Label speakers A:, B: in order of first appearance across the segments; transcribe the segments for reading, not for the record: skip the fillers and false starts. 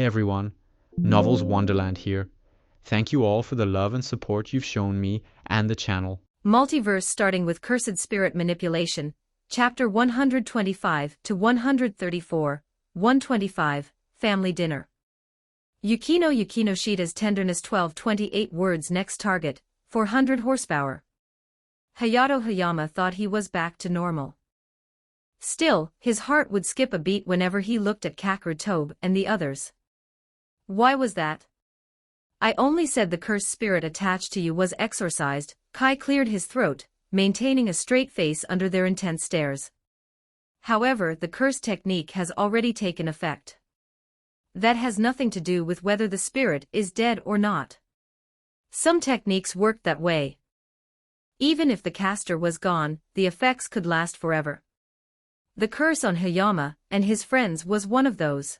A: everyone, Novels Wonderland here. Thank you all for the love and support you've shown me and the channel.
B: Multiverse starting with Cursed Spirit Manipulation, Chapter 125 to 134, 125, Family Dinner. Yukino Shita's tenderness 1228 words next target, 400 horsepower. Hayato Hayama thought he was back to normal. Still, his heart would skip a beat whenever he looked at Kakeru Tobe and the others. Why was that? I only said the cursed spirit attached to you was exorcised. Kai cleared his throat, maintaining a straight face under their intense stares. However, the curse technique has already taken effect. That has nothing to do with whether the spirit is dead or not. Some techniques worked that way. Even if the caster was gone, the effects could last forever. The curse on Hayama and his friends was one of those.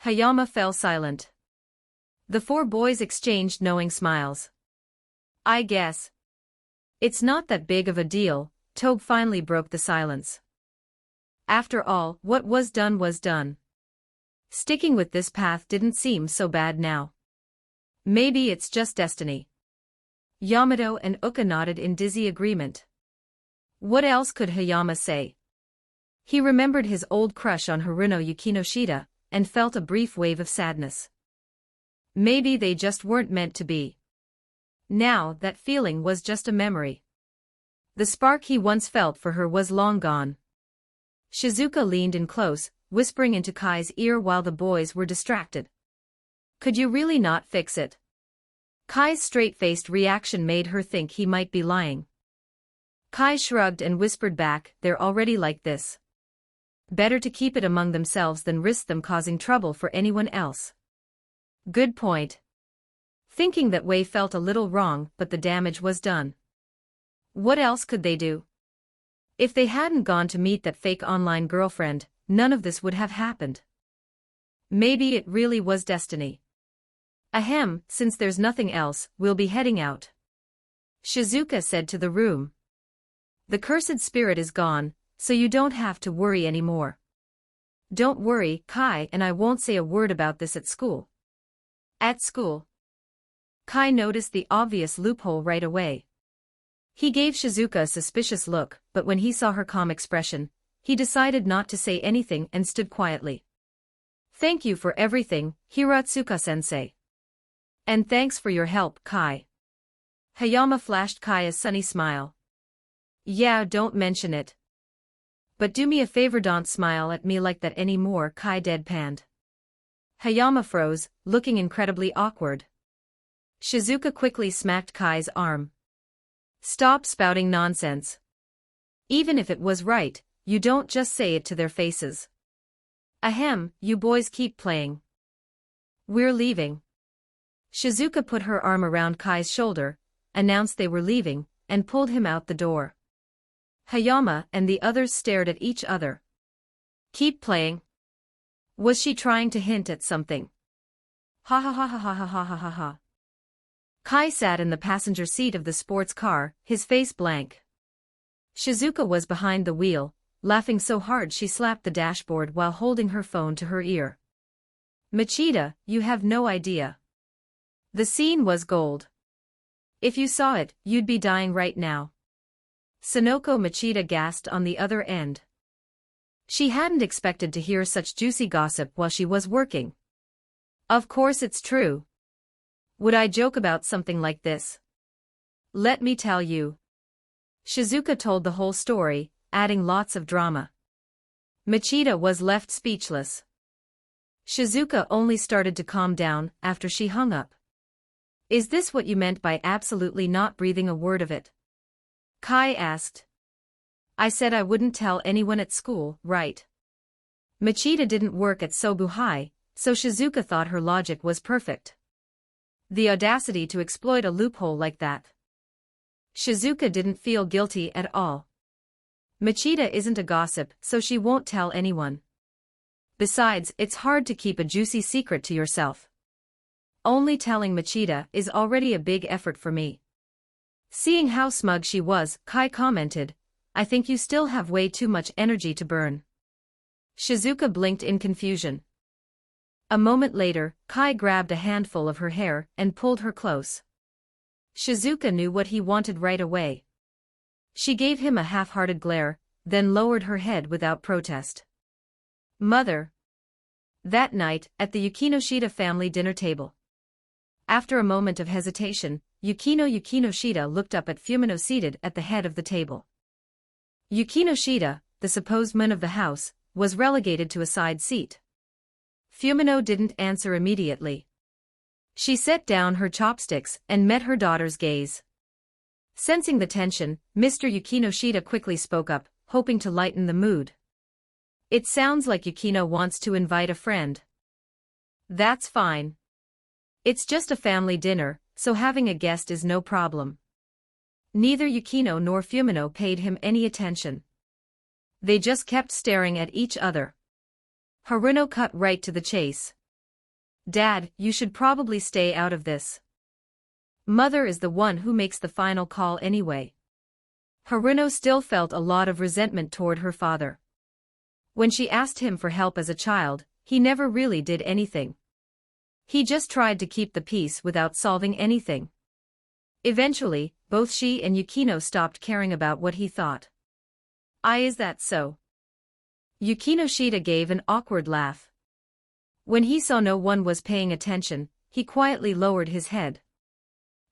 B: Hayama fell silent. The four boys exchanged knowing smiles. I guess it's not that big of a deal. Tobe finally broke the silence. After all, what was done was done. Sticking with this path didn't seem so bad now. Maybe it's just destiny. Yamato and Uka nodded in dizzy agreement. What else could Hayama say? He remembered his old crush on Haruno Yukinoshita, and felt a brief wave of sadness. Maybe they just weren't meant to be. Now, that feeling was just a memory. The spark he once felt for her was long gone. Shizuka leaned in close, whispering into Kai's ear while the boys were distracted. Could you really not fix it? Kai's straight-faced reaction made her think he might be lying. Kai shrugged and whispered back, they're already like this. Better to keep it among themselves than risk them causing trouble for anyone else. Good point. Thinking that way felt a little wrong, but the damage was done. What else could they do? If they hadn't gone to meet that fake online girlfriend, none of this would have happened. Maybe it really was destiny. Ahem, since there's nothing else, we'll be heading out. Shizuka said to the room. The cursed spirit is gone, so you don't have to worry anymore. Don't worry, Kai and I won't say a word about this at school. At school? Kai noticed the obvious loophole right away. He gave Shizuka a suspicious look, but when he saw her calm expression, he decided not to say anything and stood quietly. Thank you for everything, Hiratsuka-sensei. And thanks for your help, Kai. Hayama flashed Kai a sunny smile. Yeah, don't mention it. But do me a favor, don't smile at me like that anymore, Kai deadpanned. Hayama froze, looking incredibly awkward. Shizuka quickly smacked Kai's arm. Stop spouting nonsense. Even if it was right, you don't just say it to their faces. Ahem, you boys keep playing. We're leaving. Shizuka put her arm around Kai's shoulder, announced they were leaving, and pulled him out the door. Hayama and the others stared at each other. Keep playing. Was she trying to hint at something? Ha ha ha ha ha ha ha ha ha ha. Kai sat in the passenger seat of the sports car, his face blank. Shizuka was behind the wheel, laughing so hard she slapped the dashboard while holding her phone to her ear. Machida, you have no idea. The scene was gold. If you saw it, you'd be dying right now. Sonoko Machida gasped on the other end. She hadn't expected to hear such juicy gossip while she was working. Of course it's true. Would I joke about something like this? Let me tell you. Shizuka told the whole story, adding lots of drama. Machida was left speechless. Shizuka only started to calm down after she hung up. Is this what you meant by absolutely not breathing a word of it? Kai asked. I said I wouldn't tell anyone at school, right? Machida didn't work at Sobu High, so Shizuka thought her logic was perfect. The audacity to exploit a loophole like that. Shizuka didn't feel guilty at all. Machida isn't a gossip, so she won't tell anyone. Besides, it's hard to keep a juicy secret to yourself. Only telling Machida is already a big effort for me. Seeing how smug she was, Kai commented, I think you still have way too much energy to burn. Shizuka blinked in confusion. A moment later, Kai grabbed a handful of her hair and pulled her close. Shizuka knew what he wanted right away. She gave him a half-hearted glare, then lowered her head without protest. Mother. That night, at the Yukinoshita family dinner table. After a moment of hesitation, Yukinoshita looked up at Fumino seated at the head of the table. Yukinoshita, the supposed man of the house, was relegated to a side seat. Fumino didn't answer immediately. She set down her chopsticks and met her daughter's gaze. Sensing the tension, Mr. Yukinoshita quickly spoke up, hoping to lighten the mood. It sounds like Yukino wants to invite a friend. That's fine. It's just a family dinner, so having a guest is no problem. Neither Yukino nor Fumino paid him any attention. They just kept staring at each other. Haruno cut right to the chase. Dad, you should probably stay out of this. Mother is the one who makes the final call anyway. Haruno still felt a lot of resentment toward her father. When she asked him for help as a child, he never really did anything. He just tried to keep the peace without solving anything. Eventually, both she and Yukino stopped caring about what he thought. Is that so? Yukinoshita gave an awkward laugh. When he saw no one was paying attention, he quietly lowered his head.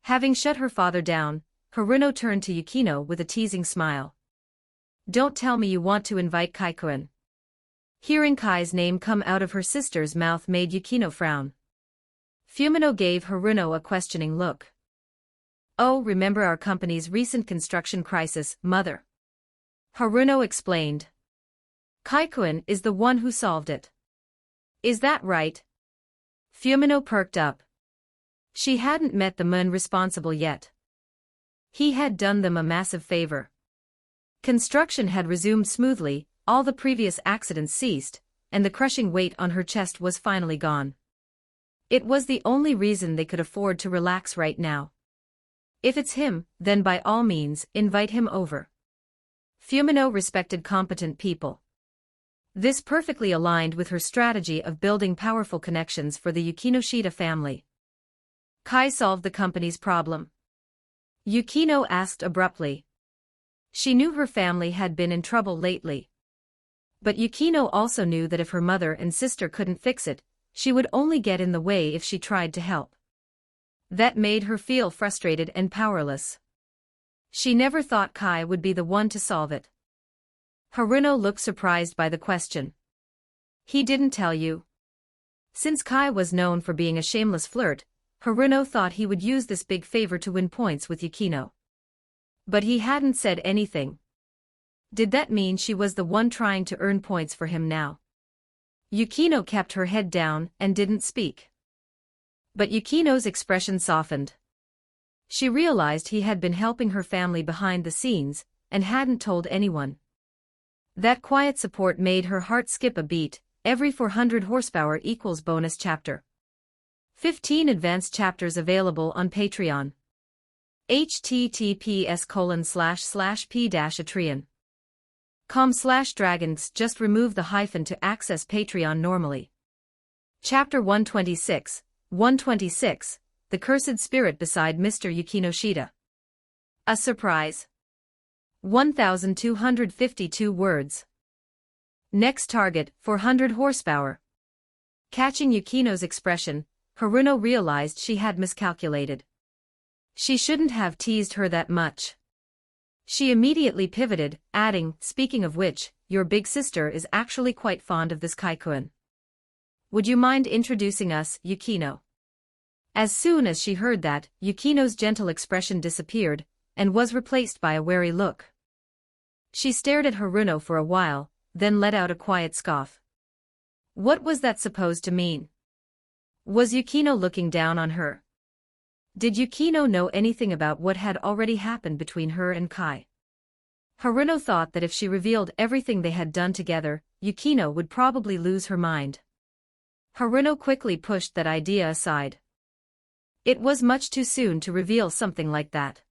B: Having shut her father down, Haruno turned to Yukino with a teasing smile. Don't tell me you want to invite Kai-kun. Hearing Kai's name come out of her sister's mouth made Yukino frown. Fumino gave Haruno a questioning look. Oh, remember our company's recent construction crisis, mother. Haruno explained. Kai-kun is the one who solved it. Is that right? Fumino perked up. She hadn't met the man responsible yet. He had done them a massive favor. Construction had resumed smoothly, all the previous accidents ceased, and the crushing weight on her chest was finally gone. It was the only reason they could afford to relax right now. If it's him, then by all means, invite him over. Fumino respected competent people. This perfectly aligned with her strategy of building powerful connections for the Yukinoshita family. Kai solved the company's problem. Yukino asked abruptly. She knew her family had been in trouble lately. But Yukino also knew that if her mother and sister couldn't fix it, she would only get in the way if she tried to help. That made her feel frustrated and powerless. She never thought Kai would be the one to solve it. Haruno looked surprised by the question. He didn't tell you. Since Kai was known for being a shameless flirt, Haruno thought he would use this big favor to win points with Yukino. But he hadn't said anything. Did that mean she was the one trying to earn points for him now? Yukino kept her head down and didn't speak. But Yukino's expression softened. She realized he had been helping her family behind the scenes, and hadn't told anyone. That quiet support made her heart skip a beat. Every 400 horsepower equals bonus chapter. 15 advanced chapters available on Patreon. https://p-atreon.com/dragons. Just remove the hyphen to access Patreon normally. Chapter 126, 126, The Cursed Spirit Beside Mr. Yukinoshita. A surprise. 1,252 words. Next target, 400 horsepower. Catching Yukino's expression, Haruno realized she had miscalculated. She shouldn't have teased her that much. She immediately pivoted, adding, speaking of which, your big sister is actually quite fond of this Kai-kun. Would you mind introducing us, Yukino? As soon as she heard that, Yukino's gentle expression disappeared, and was replaced by a wary look. She stared at Haruno for a while, then let out a quiet scoff. What was that supposed to mean? Was Yukino looking down on her? Did Yukino know anything about what had already happened between her and Kai? Haruno thought that if she revealed everything they had done together, Yukino would probably lose her mind. Haruno quickly pushed that idea aside. It was much too soon to reveal something like that.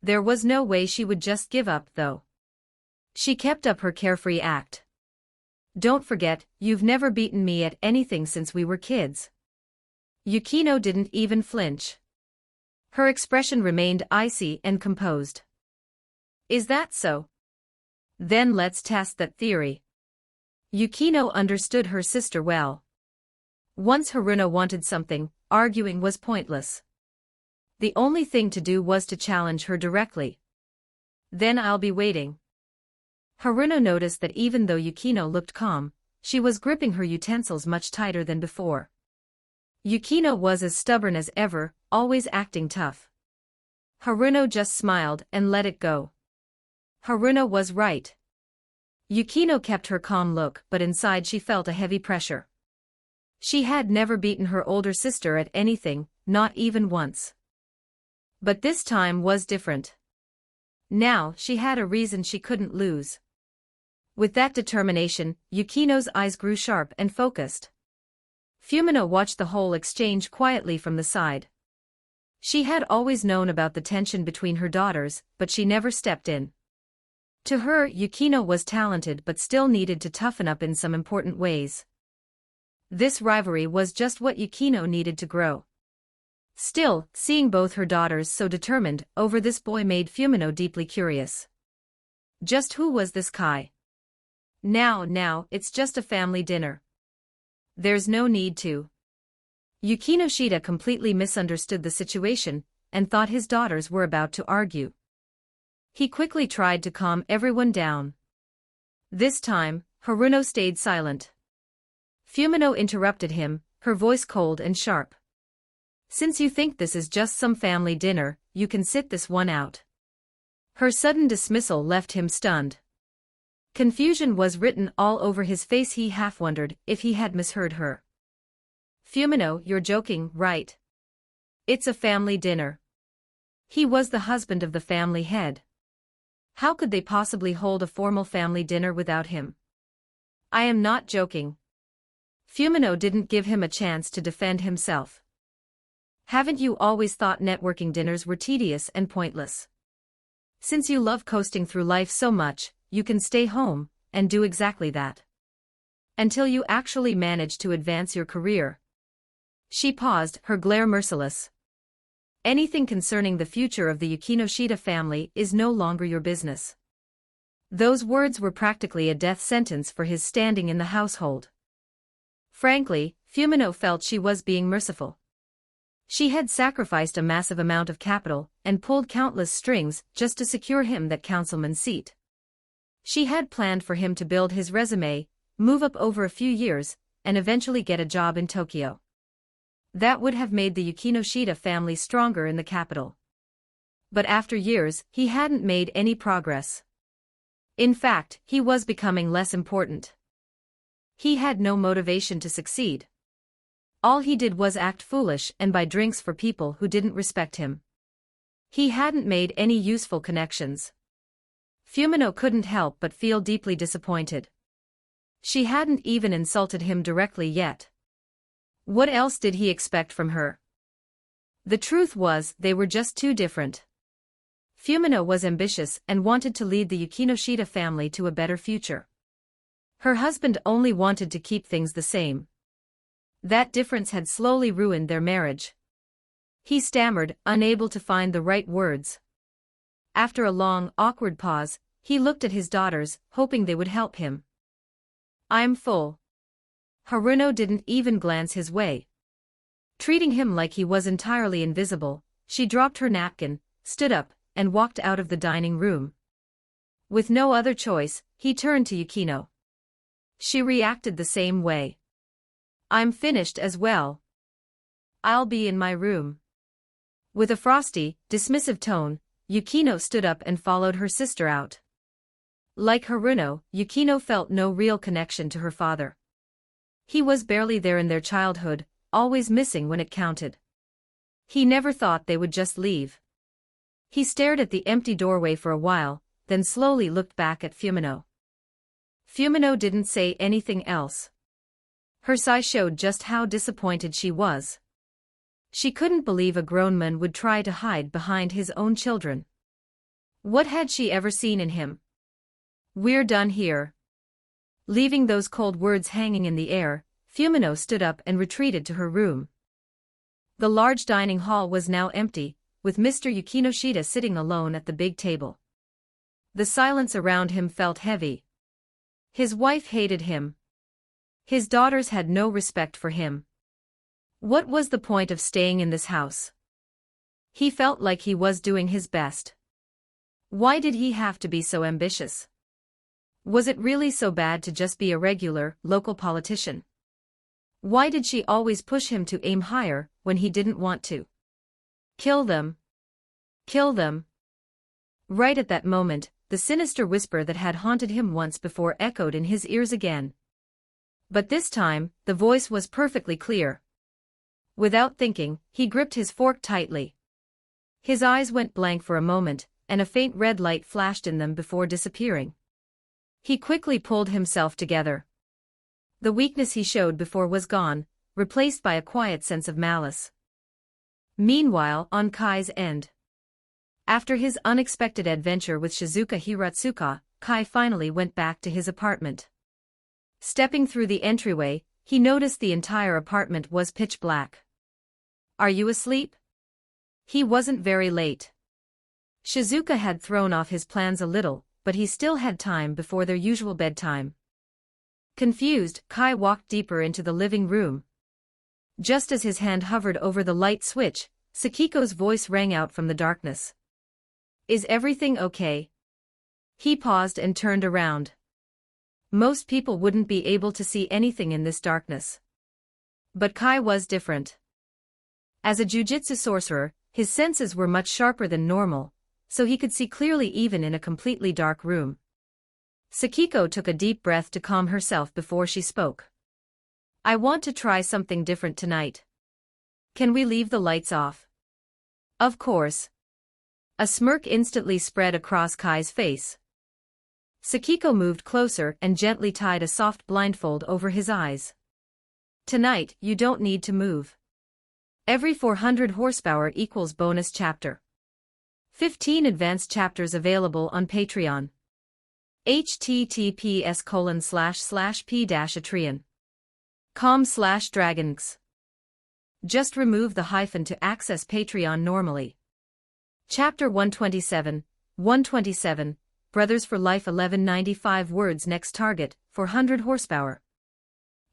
B: There was no way she would just give up, though. She kept up her carefree act. Don't forget, you've never beaten me at anything since we were kids. Yukino didn't even flinch. Her expression remained icy and composed. Is that so? Then let's test that theory. Yukino understood her sister well. Once Haruno wanted something, arguing was pointless. The only thing to do was to challenge her directly. Then I'll be waiting. Haruno noticed that even though Yukino looked calm, she was gripping her utensils much tighter than before. Yukino was as stubborn as ever, always acting tough. Haruno just smiled and let it go. Haruno was right. Yukino kept her calm look, but inside she felt a heavy pressure. She had never beaten her older sister at anything, not even once. But this time was different. Now she had a reason she couldn't lose. With that determination, Yukino's eyes grew sharp and focused. Fumino watched the whole exchange quietly from the side. She had always known about the tension between her daughters, but she never stepped in. To her, Yukino was talented but still needed to toughen up in some important ways. This rivalry was just what Yukino needed to grow. Still, seeing both her daughters so determined over this boy made Fumino deeply curious. Just who was this Kai? Now, it's just a family dinner. There's no need to. Yukino Shida completely misunderstood the situation and thought his daughters were about to argue. He quickly tried to calm everyone down. This time, Haruno stayed silent. Fumino interrupted him, her voice cold and sharp. Since you think this is just some family dinner, you can sit this one out. Her sudden dismissal left him stunned. Confusion was written all over his face. He half wondered if he had misheard her. Fumino, you're joking, right? It's a family dinner. He was the husband of the family head. How could they possibly hold a formal family dinner without him? I am not joking. Fumino didn't give him a chance to defend himself. Haven't you always thought networking dinners were tedious and pointless? Since you love coasting through life so much, you can stay home and do exactly that. Until you actually manage to advance your career. She paused, her glare merciless. Anything concerning the future of the Yukino Shida family is no longer your business. Those words were practically a death sentence for his standing in the household. Frankly, Fumino felt she was being merciful. She had sacrificed a massive amount of capital and pulled countless strings just to secure him that councilman's seat. She had planned for him to build his resume, move up over a few years, and eventually get a job in Tokyo. That would have made the Yukino Shida family stronger in the capital. But after years, he hadn't made any progress. In fact, he was becoming less important. He had no motivation to succeed. All he did was act foolish and buy drinks for people who didn't respect him. He hadn't made any useful connections. Fumino couldn't help but feel deeply disappointed. She hadn't even insulted him directly yet. What else did he expect from her? The truth was, they were just too different. Fumino was ambitious and wanted to lead the Yukino Shida family to a better future. Her husband only wanted to keep things the same. That difference had slowly ruined their marriage. He stammered, unable to find the right words. After a long, awkward pause, he looked at his daughters, hoping they would help him. I'm full. Haruno didn't even glance his way. Treating him like he was entirely invisible, she dropped her napkin, stood up, and walked out of the dining room. With no other choice, he turned to Yukino. She reacted the same way. I'm finished as well. I'll be in my room. With a frosty, dismissive tone, Yukino stood up and followed her sister out. Like Haruno, Yukino felt no real connection to her father. He was barely there in their childhood, always missing when it counted. He never thought they would just leave. He stared at the empty doorway for a while, then slowly looked back at Fumino. Fumino didn't say anything else. Her sigh showed just how disappointed she was. She couldn't believe a grown man would try to hide behind his own children. What had she ever seen in him? We're done here. Leaving those cold words hanging in the air, Fumino stood up and retreated to her room. The large dining hall was now empty, with Mr. Yukinoshita sitting alone at the big table. The silence around him felt heavy. His wife hated him. His daughters had no respect for him. What was the point of staying in this house? He felt like he was doing his best. Why did he have to be so ambitious? Was it really so bad to just be a regular, local politician? Why did she always push him to aim higher when he didn't want to? Kill them. Kill them. Right at that moment, the sinister whisper that had haunted him once before echoed in his ears again. But this time, the voice was perfectly clear. Without thinking, he gripped his fork tightly. His eyes went blank for a moment, and a faint red light flashed in them before disappearing. He quickly pulled himself together. The weakness he showed before was gone, replaced by a quiet sense of malice. Meanwhile, on Kai's end. After his unexpected adventure with Shizuka Hiratsuka, Kai finally went back to his apartment. Stepping through the entryway, he noticed the entire apartment was pitch black. "Are you asleep?" He wasn't very late. Shizuka had thrown off his plans a little, but he still had time before their usual bedtime. Confused, Kai walked deeper into the living room. Just as his hand hovered over the light switch, Sakiko's voice rang out from the darkness. "Is everything okay?" He paused and turned around. Most people wouldn't be able to see anything in this darkness. But Kai was different. As a jujitsu sorcerer, his senses were much sharper than normal, so he could see clearly even in a completely dark room. Sakiko took a deep breath to calm herself before she spoke. "I want to try something different tonight. Can we leave the lights off?" "Of course." A smirk instantly spread across Kai's face. Sakiko moved closer and gently tied a soft blindfold over his eyes. "Tonight, you don't need to move. Every 400 horsepower equals bonus chapter. 15 advanced chapters available on Patreon. https://p-atreon.com/dragons. Just remove the hyphen to access Patreon normally. Chapter 127, 127, Brothers for Life 1195 words next target, 400 horsepower.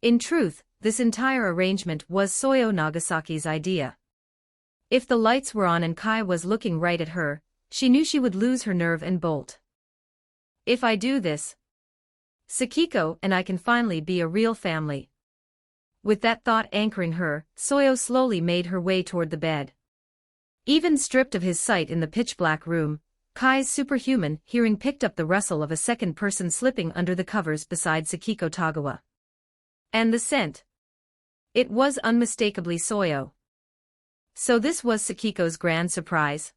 B: In truth, this entire arrangement was Soyo Nagasaki's idea. If the lights were on and Kai was looking right at her, she knew she would lose her nerve and bolt. "If I do this, Sakiko and I can finally be a real family." With that thought anchoring her, Soyo slowly made her way toward the bed. Even stripped of his sight in the pitch-black room, Kai's superhuman hearing picked up the rustle of a second person slipping under the covers beside Sakiko Tagawa. And the scent. It was unmistakably Soyo. So this was Sakiko's grand surprise.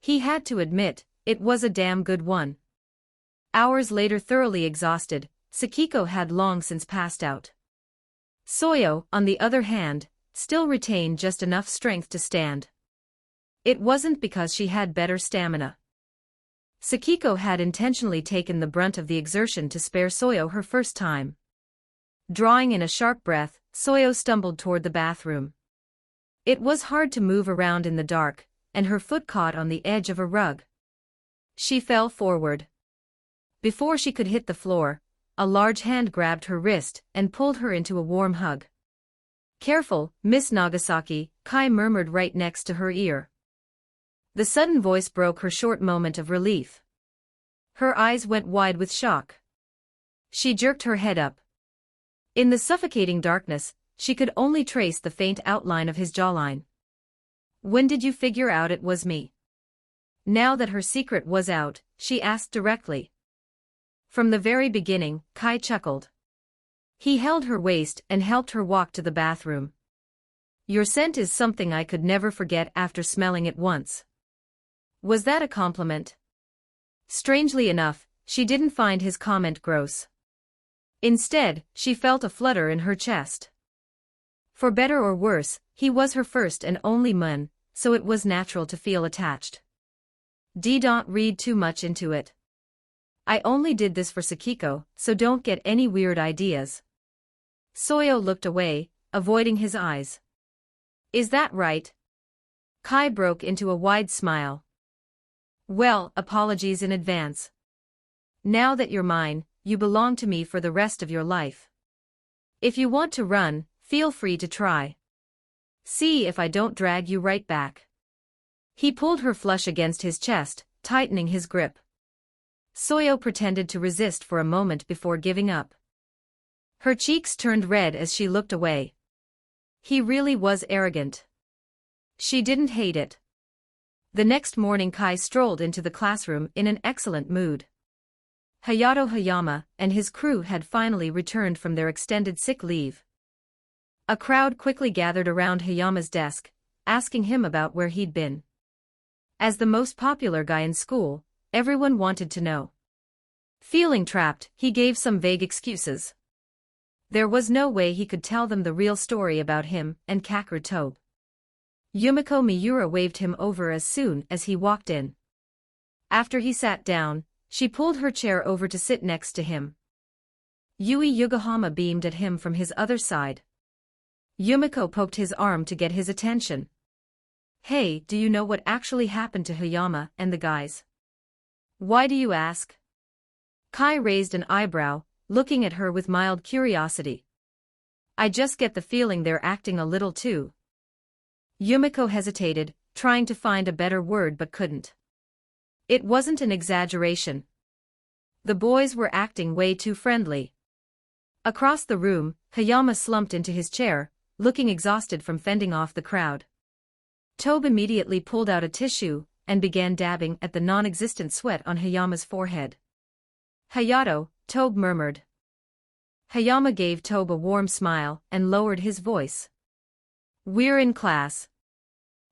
B: He had to admit, it was a damn good one. Hours later, thoroughly exhausted, Sakiko had long since passed out. Soyo, on the other hand, still retained just enough strength to stand. It wasn't because she had better stamina. Sakiko had intentionally taken the brunt of the exertion to spare Soyo her first time. Drawing in a sharp breath, Soyo stumbled toward the bathroom. It was hard to move around in the dark, and her foot caught on the edge of a rug. She fell forward. Before she could hit the floor, a large hand grabbed her wrist and pulled her into a warm hug. "Careful, Miss Nagasaki," Kai murmured right next to her ear. The sudden voice broke her short moment of relief. Her eyes went wide with shock. She jerked her head up. In the suffocating darkness, she could only trace the faint outline of his jawline. "When did you figure out it was me?" Now that her secret was out, she asked directly. "From the very beginning," Kai chuckled. He held her waist and helped her walk to the bathroom. "Your scent is something I could never forget after smelling it once." Was that a compliment? Strangely enough, she didn't find his comment gross. Instead, she felt a flutter in her chest. For better or worse, he was her first and only man, so it was natural to feel attached. Don't read too much into it. I only did this for Sakiko, so don't get any weird ideas. Soyo looked away, avoiding his eyes. Is that right? Kai broke into a wide smile. Well, apologies in advance. Now that you're mine, you belong to me for the rest of your life. If you want to run, feel free to try. See if I don't drag you right back. He pulled her flush against his chest, tightening his grip. Soyo pretended to resist for a moment before giving up. Her cheeks turned red as she looked away. He really was arrogant. She didn't hate it. The next morning Kai strolled into the classroom in an excellent mood. Hayato Hayama and his crew had finally returned from their extended sick leave. A crowd quickly gathered around Hayama's desk, asking him about where he'd been. As the most popular guy in school, everyone wanted to know. Feeling trapped, he gave some vague excuses. There was no way he could tell them the real story about him and Kakeru Tobe. Yumiko Miura waved him over as soon as he walked in. After he sat down, she pulled her chair over to sit next to him. Yui Yokohama beamed at him from his other side. Yumiko poked his arm to get his attention. Hey, do you know what actually happened to Hayama and the guys? Why do you ask? Kai raised an eyebrow, looking at her with mild curiosity. I just get the feeling they're acting a little too. Yumiko hesitated, trying to find a better word but couldn't. It wasn't an exaggeration. The boys were acting way too friendly. Across the room, Hayama slumped into his chair, looking exhausted from fending off the crowd. Tobe immediately pulled out a tissue and began dabbing at the non-existent sweat on Hayama's forehead. Hayato, Tobe murmured. Hayama gave Tobe a warm smile and lowered his voice. We're in class.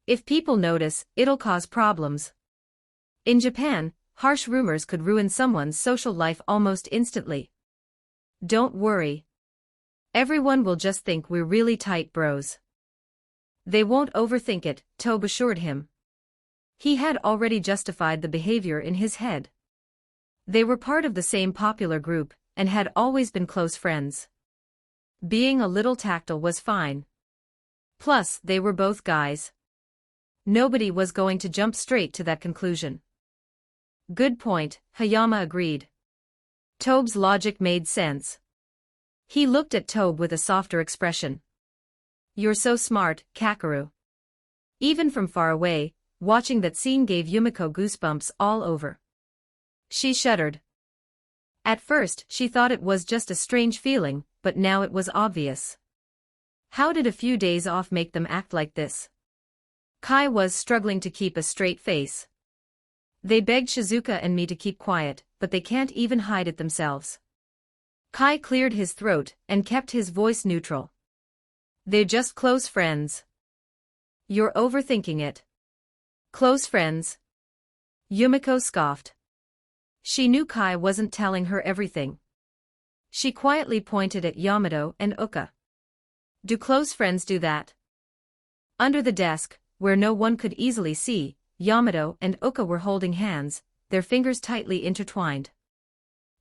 B: If people notice, it'll cause problems. In Japan, harsh rumors could ruin someone's social life almost instantly. Don't worry. Everyone will just think we're really tight bros. They won't overthink it, Tobe assured him. He had already justified the behavior in his head. They were part of the same popular group, and had always been close friends. Being a little tactile was fine. Plus, they were both guys. Nobody was going to jump straight to that conclusion. Good point, Hayama agreed. Tobe's logic made sense. He looked at Tobe with a softer expression. You're so smart, Kakeru. Even from far away, watching that scene gave Yumiko goosebumps all over. She shuddered. At first, she thought it was just a strange feeling, but now it was obvious. How did a few days off make them act like this? Kai was struggling to keep a straight face. They begged Shizuka and me to keep quiet, but they can't even hide it themselves. Kai cleared his throat and kept his voice neutral. They're just close friends. You're overthinking it. Close friends? Yumiko scoffed. She knew Kai wasn't telling her everything. She quietly pointed at Yamato and Uka. Do close friends do that? Under the desk, where no one could easily see, Yamato and Uka were holding hands, their fingers tightly intertwined.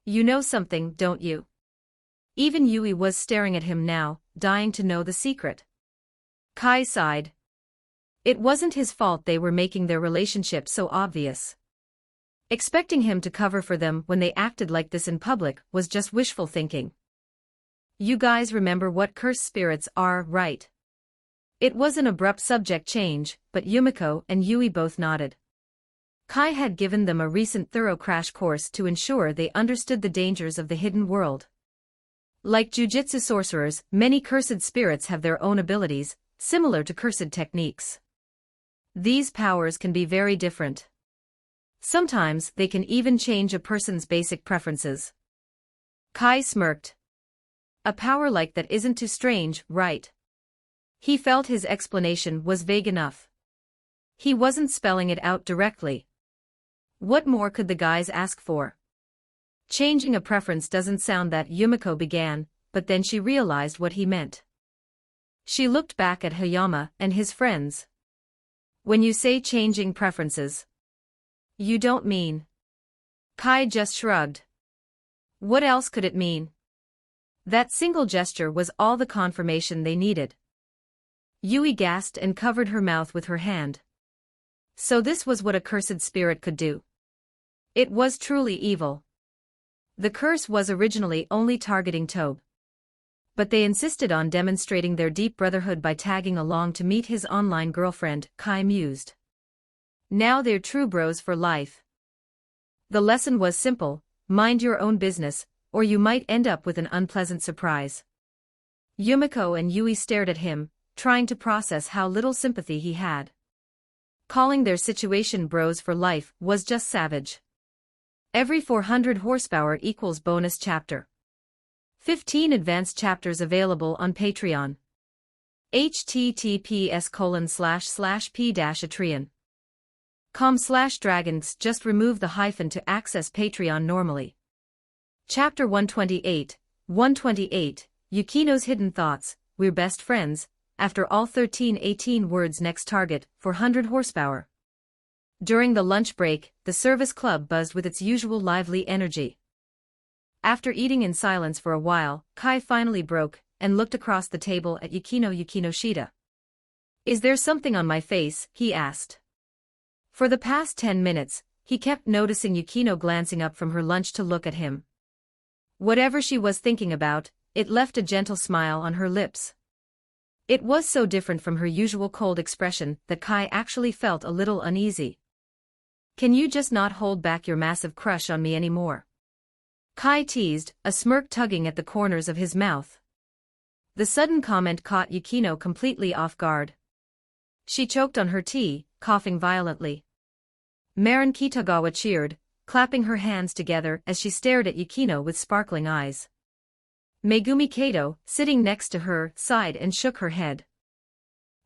B: You know something, don't you? Even Yui was staring at him now, dying to know the secret. Kai sighed. It wasn't his fault they were making their relationship so obvious. Expecting him to cover for them when they acted like this in public was just wishful thinking. You guys remember what cursed spirits are, right? It was an abrupt subject change, but Yumiko and Yui both nodded. Kai had given them a recent thorough crash course to ensure they understood the dangers of the hidden world. Like jujitsu sorcerers, many cursed spirits have their own abilities, similar to cursed techniques. These powers can be very different. Sometimes they can even change a person's basic preferences. Kai smirked. A power like that isn't too strange, right? He felt his explanation was vague enough. He wasn't spelling it out directly. What more could the guys ask for? Changing a preference doesn't sound that, Yumiko began, but then she realized what he meant. She looked back at Hayama and his friends. When you say changing preferences, you don't mean... Kai just shrugged. What else could it mean? That single gesture was all the confirmation they needed. Yui gasped and covered her mouth with her hand. So this was what a cursed spirit could do. It was truly evil. The curse was originally only targeting Tobe. But they insisted on demonstrating their deep brotherhood by tagging along to meet his online girlfriend, Kai mused. Now they're true bros for life. The lesson was simple: mind your own business, or you might end up with an unpleasant surprise. Yumiko and Yui stared at him, trying to process how little sympathy he had. Calling their situation bros for life was just savage. Every 400 horsepower equals bonus chapter. 15 advanced chapters available on Patreon. https://p-atreon.com/dragons. Just remove the hyphen to access Patreon normally. Chapter 128, 128, Yukino's Hidden Thoughts. We're best friends. After all 13-18 words. Next target, 400 horsepower. During the lunch break, the service club buzzed with its usual lively energy. After eating in silence for a while, Kai finally broke, and looked across the table at Yukino Shida. Is there something on my face? He asked. For the past 10 minutes, he kept noticing Yukino glancing up from her lunch to look at him. Whatever she was thinking about, it left a gentle smile on her lips. It was so different from her usual cold expression that Kai actually felt a little uneasy. Can you just not hold back your massive crush on me anymore? Kai teased, a smirk tugging at the corners of his mouth. The sudden comment caught Yukino completely off guard. She choked on her tea, coughing violently. Marin Kitagawa cheered, clapping her hands together as she stared at Yukino with sparkling eyes. Megumi Kato, sitting next to her, sighed and shook her head.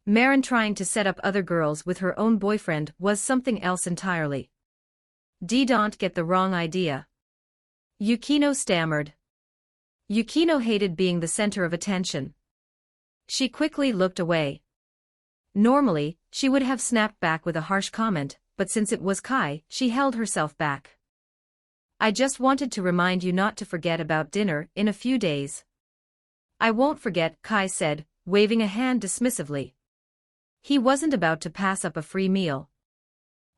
B: Marin trying to set up other girls with her own boyfriend was something else entirely. Don't get the wrong idea. Yukino stammered. Yukino hated being the center of attention. She quickly looked away. Normally, she would have snapped back with a harsh comment, but since it was Kai, she held herself back. I just wanted to remind you not to forget about dinner in a few days. I won't forget, Kai said, waving a hand dismissively. He wasn't about to pass up a free meal.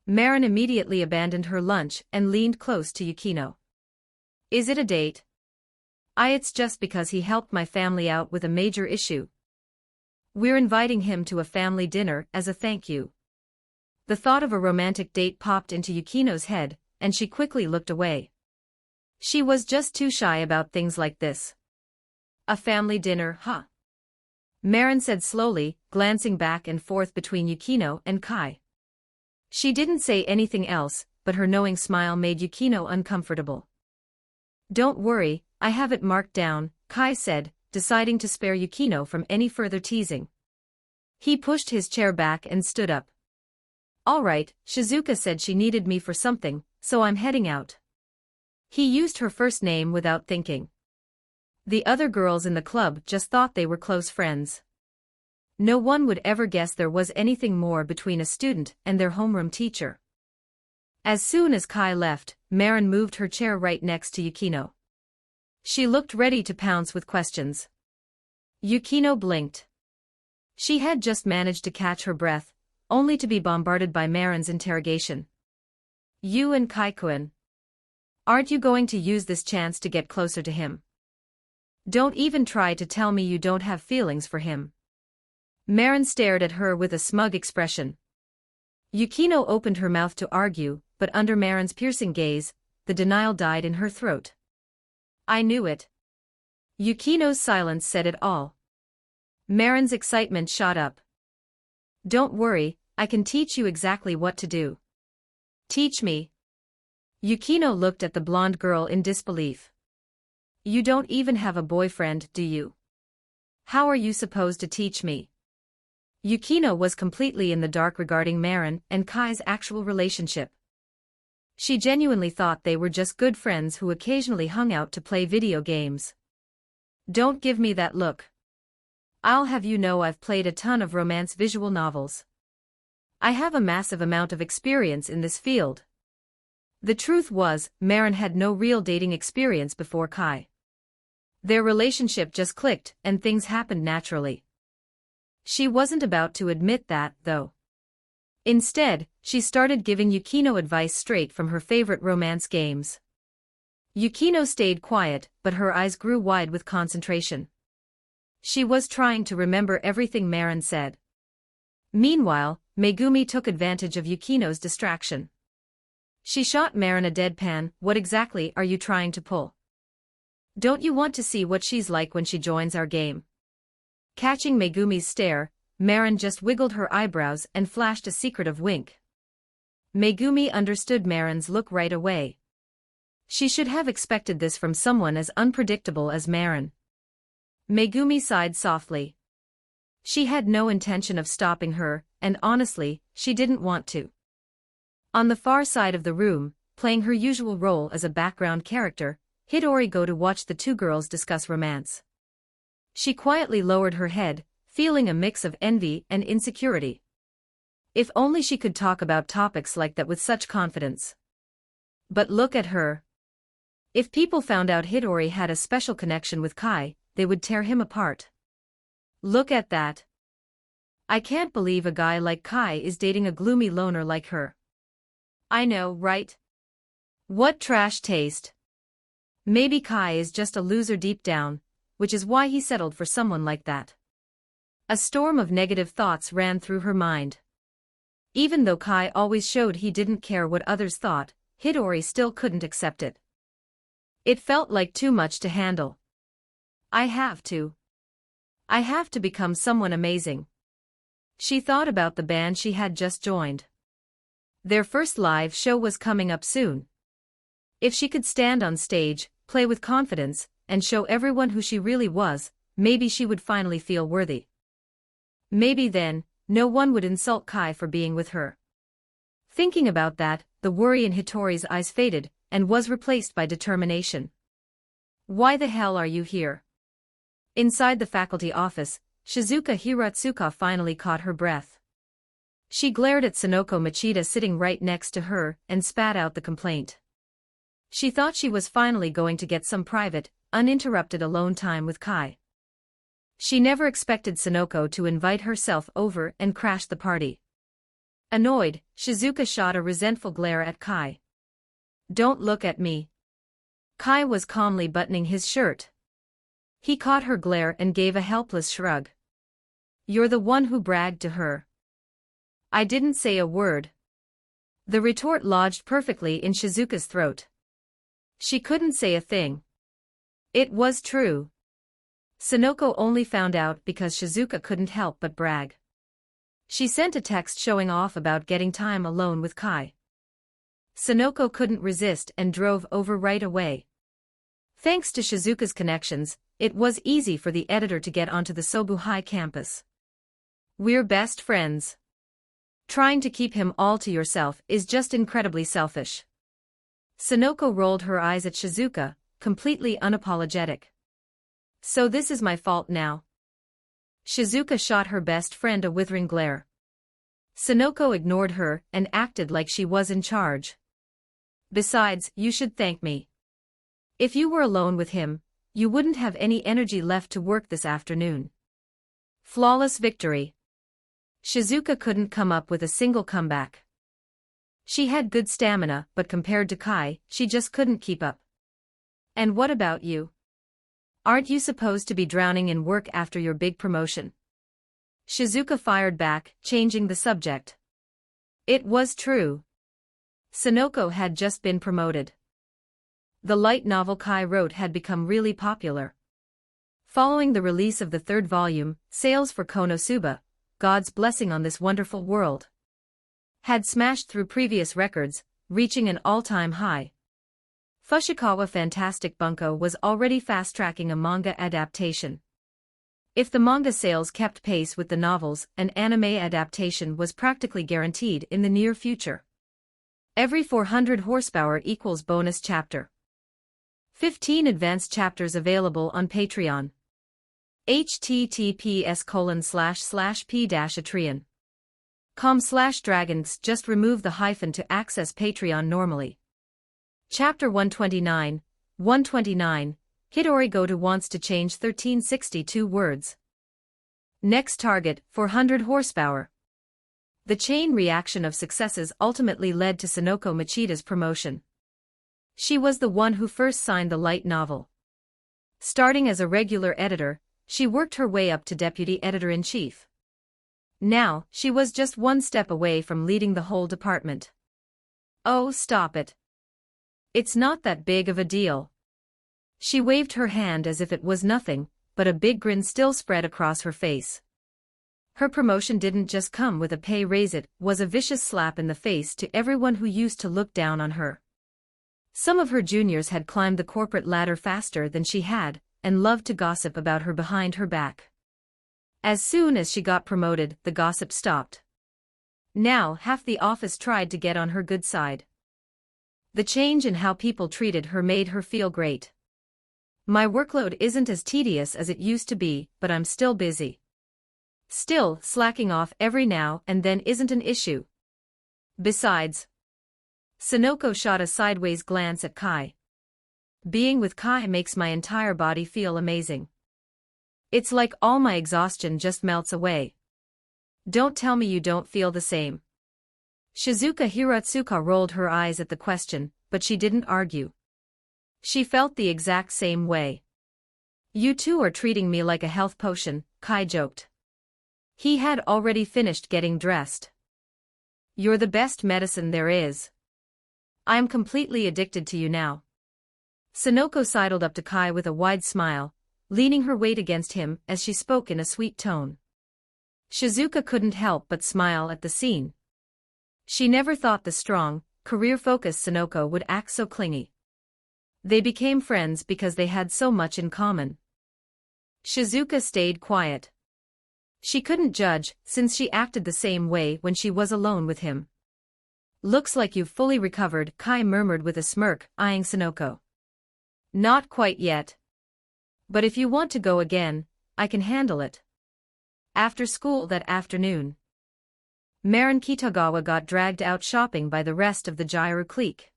B: Marin immediately abandoned her lunch and leaned close to Yukino. Is it a date? It's just because he helped my family out with a major issue. We're inviting him to a family dinner as a thank you. The thought of a romantic date popped into Yukino's head, and she quickly looked away. She was just too shy about things like this. A family dinner, huh? Marin said slowly, glancing back and forth between Yukino and Kai. She didn't say anything else, but her knowing smile made Yukino uncomfortable. Don't worry, I have it marked down, Kai said, deciding to spare Yukino from any further teasing. He pushed his chair back and stood up. All right, Shizuka said she needed me for something, so I'm heading out. He used her first name without thinking. The other girls in the club just thought they were close friends. No one would ever guess there was anything more between a student and their homeroom teacher. As soon as Kai left, Marin moved her chair right next to Yukino. She looked ready to pounce with questions. Yukino blinked. She had just managed to catch her breath, only to be bombarded by Marin's interrogation. You and Kai-kun. Aren't you going to use this chance to get closer to him? Don't even try to tell me you don't have feelings for him. Marin stared at her with a smug expression. Yukino opened her mouth to argue, but under Marin's piercing gaze, the denial died in her throat. I knew it. Yukino's silence said it all. Marin's excitement shot up. Don't worry, I can teach you exactly what to do. Teach me. Yukino looked at the blonde girl in disbelief. You don't even have a boyfriend, do you? How are you supposed to teach me? Yukino was completely in the dark regarding Marin and Kai's actual relationship. She genuinely thought they were just good friends who occasionally hung out to play video games. Don't give me that look. I'll have you know I've played a ton of romance visual novels. I have a massive amount of experience in this field. The truth was, Maren had no real dating experience before Kai. Their relationship just clicked and things happened naturally. She wasn't about to admit that, though. Instead, she started giving Yukino advice straight from her favorite romance games. Yukino stayed quiet, but her eyes grew wide with concentration. She was trying to remember everything Maren said. Meanwhile, Megumi took advantage of Yukino's distraction. She shot Maren a deadpan, "What exactly are you trying to pull? Don't you want to see what she's like when she joins our game?" Catching Megumi's stare, Maren just wiggled her eyebrows and flashed a secretive wink. Megumi understood Maren's look right away. She should have expected this from someone as unpredictable as Maren. Megumi sighed softly. She had no intention of stopping her, and honestly, she didn't want to. On the far side of the room, playing her usual role as a background character, Hidori go to watch the two girls discuss romance. She quietly lowered her head, feeling a mix of envy and insecurity. If only she could talk about topics like that with such confidence. But look at her. If people found out Hidori had a special connection with Kai, they would tear him apart. Look at that. I can't believe a guy like Kai is dating a gloomy loner like her. I know, right? What trash taste. Maybe Kai is just a loser deep down, which is why he settled for someone like that. A storm of negative thoughts ran through her mind. Even though Kai always showed he didn't care what others thought, Hidori still couldn't accept it. It felt like too much to handle. I have to become someone amazing. She thought about the band she had just joined. Their first live show was coming up soon. If she could stand on stage, play with confidence, and show everyone who she really was, maybe she would finally feel worthy. Maybe then, no one would insult Kai for being with her. Thinking about that, the worry in Hitori's eyes faded, and was replaced by determination. Why the hell are you here? Inside the faculty office, Shizuka Hiratsuka finally caught her breath. She glared at Sonoko Machida sitting right next to her and spat out the complaint. She thought she was finally going to get some private, uninterrupted alone time with Kai. She never expected Sonoko to invite herself over and crash the party. Annoyed, Shizuka shot a resentful glare at Kai. Don't look at me. Kai was calmly buttoning his shirt. He caught her glare and gave a helpless shrug. You're the one who bragged to her. I didn't say a word. The retort lodged perfectly in Shizuka's throat. She couldn't say a thing. It was true. Sonoko only found out because Shizuka couldn't help but brag. She sent a text showing off about getting time alone with Kai. Sonoko couldn't resist and drove over right away. Thanks to Shizuka's connections, it was easy for the editor to get onto the Sobu High campus. We're best friends. Trying to keep him all to yourself is just incredibly selfish. Sonoko rolled her eyes at Shizuka, completely unapologetic. So this is my fault now? Shizuka shot her best friend a withering glare. Sonoko ignored her and acted like she was in charge. Besides, you should thank me. If you were alone with him, you wouldn't have any energy left to work this afternoon. Flawless victory. Shizuka couldn't come up with a single comeback. She had good stamina, but compared to Kai, she just couldn't keep up. And what about you? Aren't you supposed to be drowning in work after your big promotion? Shizuka fired back, changing the subject. It was true. Sonoko had just been promoted. The light novel Kai wrote had become really popular. Following the release of the third volume, sales for Konosuba, God's Blessing on This Wonderful World, had smashed through previous records, reaching an all-time high. Fushikawa Fantastic Bunko was already fast-tracking a manga adaptation. If the manga sales kept pace with the novels, an anime adaptation was practically guaranteed in the near future. Every 400 horsepower equals bonus chapter. 15 advanced chapters available on Patreon. https://p-atreon.com/dragons. Just remove the hyphen to access Patreon normally. Chapter 129, 129, Hidori Goto wants to change 1362 words. Next target, 400 horsepower. The chain reaction of successes ultimately led to Sonoko Machida's promotion. She was the one who first signed the light novel. Starting as a regular editor, she worked her way up to deputy editor-in-chief. Now, she was just one step away from leading the whole department. Oh, stop it. It's not that big of a deal. She waved her hand as if it was nothing, but a big grin still spread across her face. Her promotion didn't just come with a pay raise, it was a vicious slap in the face to everyone who used to look down on her. Some of her juniors had climbed the corporate ladder faster than she had, and loved to gossip about her behind her back. As soon as she got promoted, the gossip stopped. Now half the office tried to get on her good side. The change in how people treated her made her feel great. My workload isn't as tedious as it used to be, but I'm still busy. Still, slacking off every now and then isn't an issue. Besides, Sonoko shot a sideways glance at Kai. Being with Kai makes my entire body feel amazing. It's like all my exhaustion just melts away. Don't tell me you don't feel the same. Shizuka Hiratsuka rolled her eyes at the question, but she didn't argue. She felt the exact same way. You two are treating me like a health potion, Kai joked. He had already finished getting dressed. You're the best medicine there is. I'm completely addicted to you now. Sonoko sidled up to Kai with a wide smile, leaning her weight against him as she spoke in a sweet tone. Shizuka couldn't help but smile at the scene. She never thought the strong, career-focused Sonoko would act so clingy. They became friends because they had so much in common. Shizuka stayed quiet. She couldn't judge, since she acted the same way when she was alone with him. Looks like you've fully recovered, Kai murmured with a smirk, eyeing Sonoko. Not quite yet. But if you want to go again, I can handle it. After school that afternoon, Marin Kitagawa got dragged out shopping by the rest of the Jairu clique.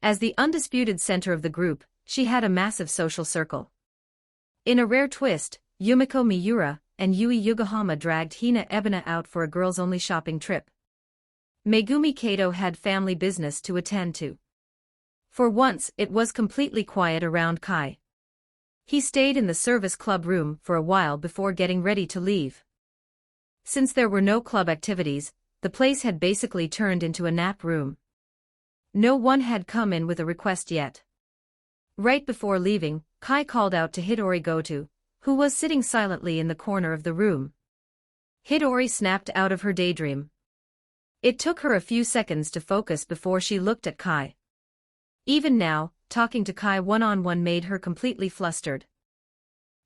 B: As the undisputed center of the group, she had a massive social circle. In a rare twist, Yumiko Miura and Yui Yokohama dragged Hina Ebina out for a girls-only shopping trip. Megumi Kato had family business to attend to. For once, it was completely quiet around Kai. He stayed in the service club room for a while before getting ready to leave. Since there were no club activities, the place had basically turned into a nap room. No one had come in with a request yet. Right before leaving, Kai called out to Hidori Goto, who was sitting silently in the corner of the room. Hidori snapped out of her daydream. It took her a few seconds to focus before she looked at Kai. Even now, talking to Kai one-on-one made her completely flustered.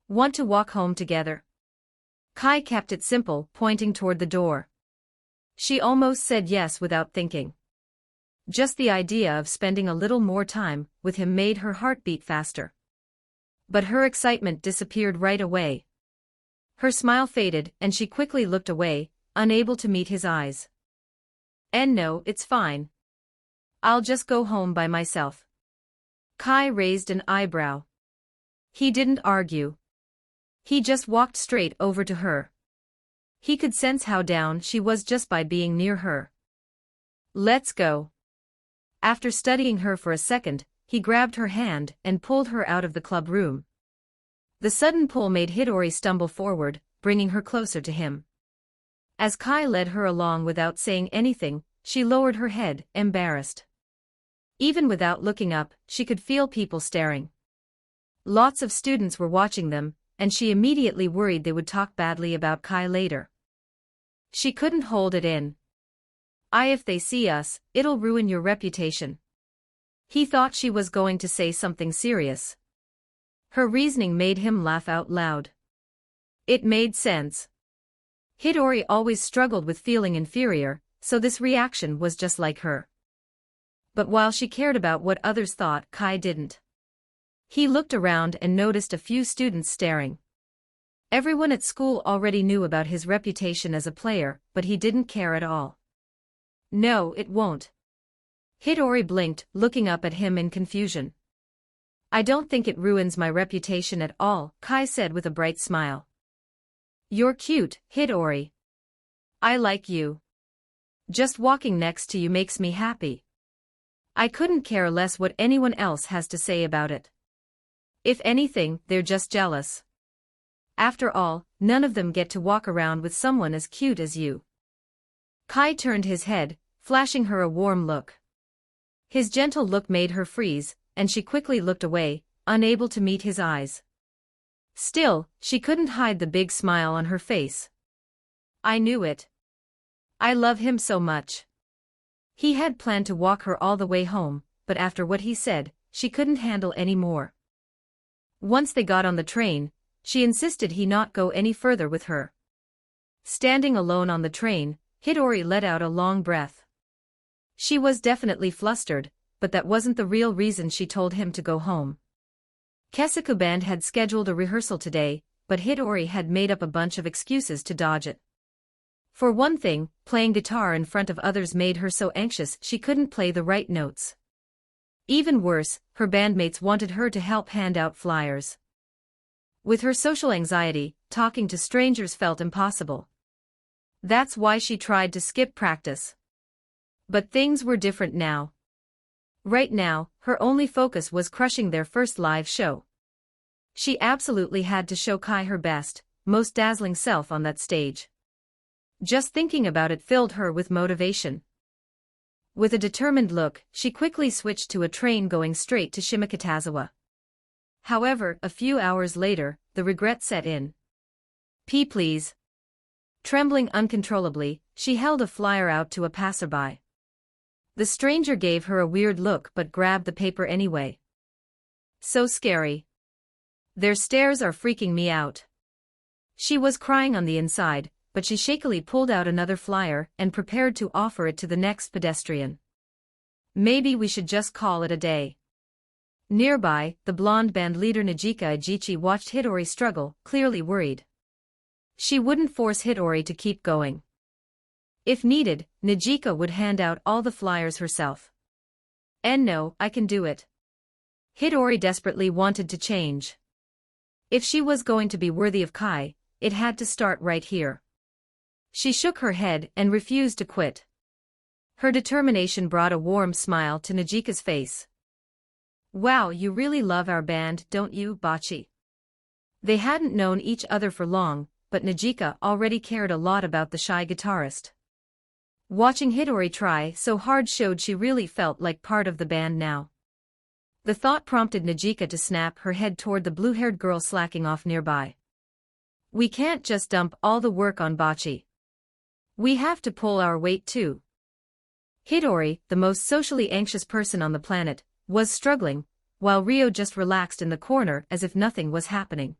B: Want to walk home together? Kai kept it simple, pointing toward the door. She almost said yes without thinking. Just the idea of spending a little more time with him made her heart beat faster. But her excitement disappeared right away. Her smile faded and she quickly looked away, unable to meet his eyes. And no, it's fine. I'll just go home by myself. Kai raised an eyebrow. He didn't argue. He just walked straight over to her. He could sense how down she was just by being near her. Let's go. After studying her for a second, he grabbed her hand and pulled her out of the club room. The sudden pull made Hidori stumble forward, bringing her closer to him. As Kai led her along without saying anything, she lowered her head, embarrassed. Even without looking up, she could feel people staring. Lots of students were watching them, and she immediately worried they would talk badly about Kai later. She couldn't hold it in. If they see us, it'll ruin your reputation. He thought she was going to say something serious. Her reasoning made him laugh out loud. It made sense. Hidori always struggled with feeling inferior, so this reaction was just like her. But while she cared about what others thought, Kai didn't. He looked around and noticed a few students staring. Everyone at school already knew about his reputation as a player, but he didn't care at all. No, it won't. Hidori blinked, looking up at him in confusion. I don't think it ruins my reputation at all, Kai said with a bright smile. You're cute, Hidori. I like you. Just walking next to you makes me happy. I couldn't care less what anyone else has to say about it. If anything, they're just jealous. After all, none of them get to walk around with someone as cute as you. Kai turned his head, flashing her a warm look. His gentle look made her freeze, and she quickly looked away, unable to meet his eyes. Still, she couldn't hide the big smile on her face. I knew it. I love him so much. He had planned to walk her all the way home, but after what he said, she couldn't handle any more. Once they got on the train, she insisted he not go any further with her. Standing alone on the train, Hidori let out a long breath. She was definitely flustered, but that wasn't the real reason she told him to go home. Kesaku Band had scheduled a rehearsal today, but Hidori had made up a bunch of excuses to dodge it. For one thing, playing guitar in front of others made her so anxious she couldn't play the right notes. Even worse, her bandmates wanted her to help hand out flyers. With her social anxiety, talking to strangers felt impossible. That's why she tried to skip practice. But things were different now. Right now, her only focus was crushing their first live show. She absolutely had to show Kai her best, most dazzling self on that stage. Just thinking about it filled her with motivation. With a determined look, she quickly switched to a train going straight to Shimokitazawa. However, a few hours later, the regret set in. Please. Trembling uncontrollably, she held a flyer out to a passerby. The stranger gave her a weird look but grabbed the paper anyway. So scary. Their stares are freaking me out. She was crying on the inside, but she shakily pulled out another flyer and prepared to offer it to the next pedestrian. Maybe we should just call it a day. Nearby, the blonde band leader Najika Ajichi watched Hidori struggle, clearly worried. She wouldn't force Hidori to keep going. If needed, Najika would hand out all the flyers herself. And no, I can do it. Hidori desperately wanted to change. If she was going to be worthy of Kai, it had to start right here. She shook her head and refused to quit. Her determination brought a warm smile to Najika's face. Wow, you really love our band, don't you, Bachi? They hadn't known each other for long, but Najika already cared a lot about the shy guitarist. Watching Hidori try so hard showed she really felt like part of the band now. The thought prompted Najika to snap her head toward the blue-haired girl slacking off nearby. We can't just dump all the work on Bachi. We have to pull our weight too. Hidori, the most socially anxious person on the planet, was struggling, while Ryo just relaxed in the corner as if nothing was happening.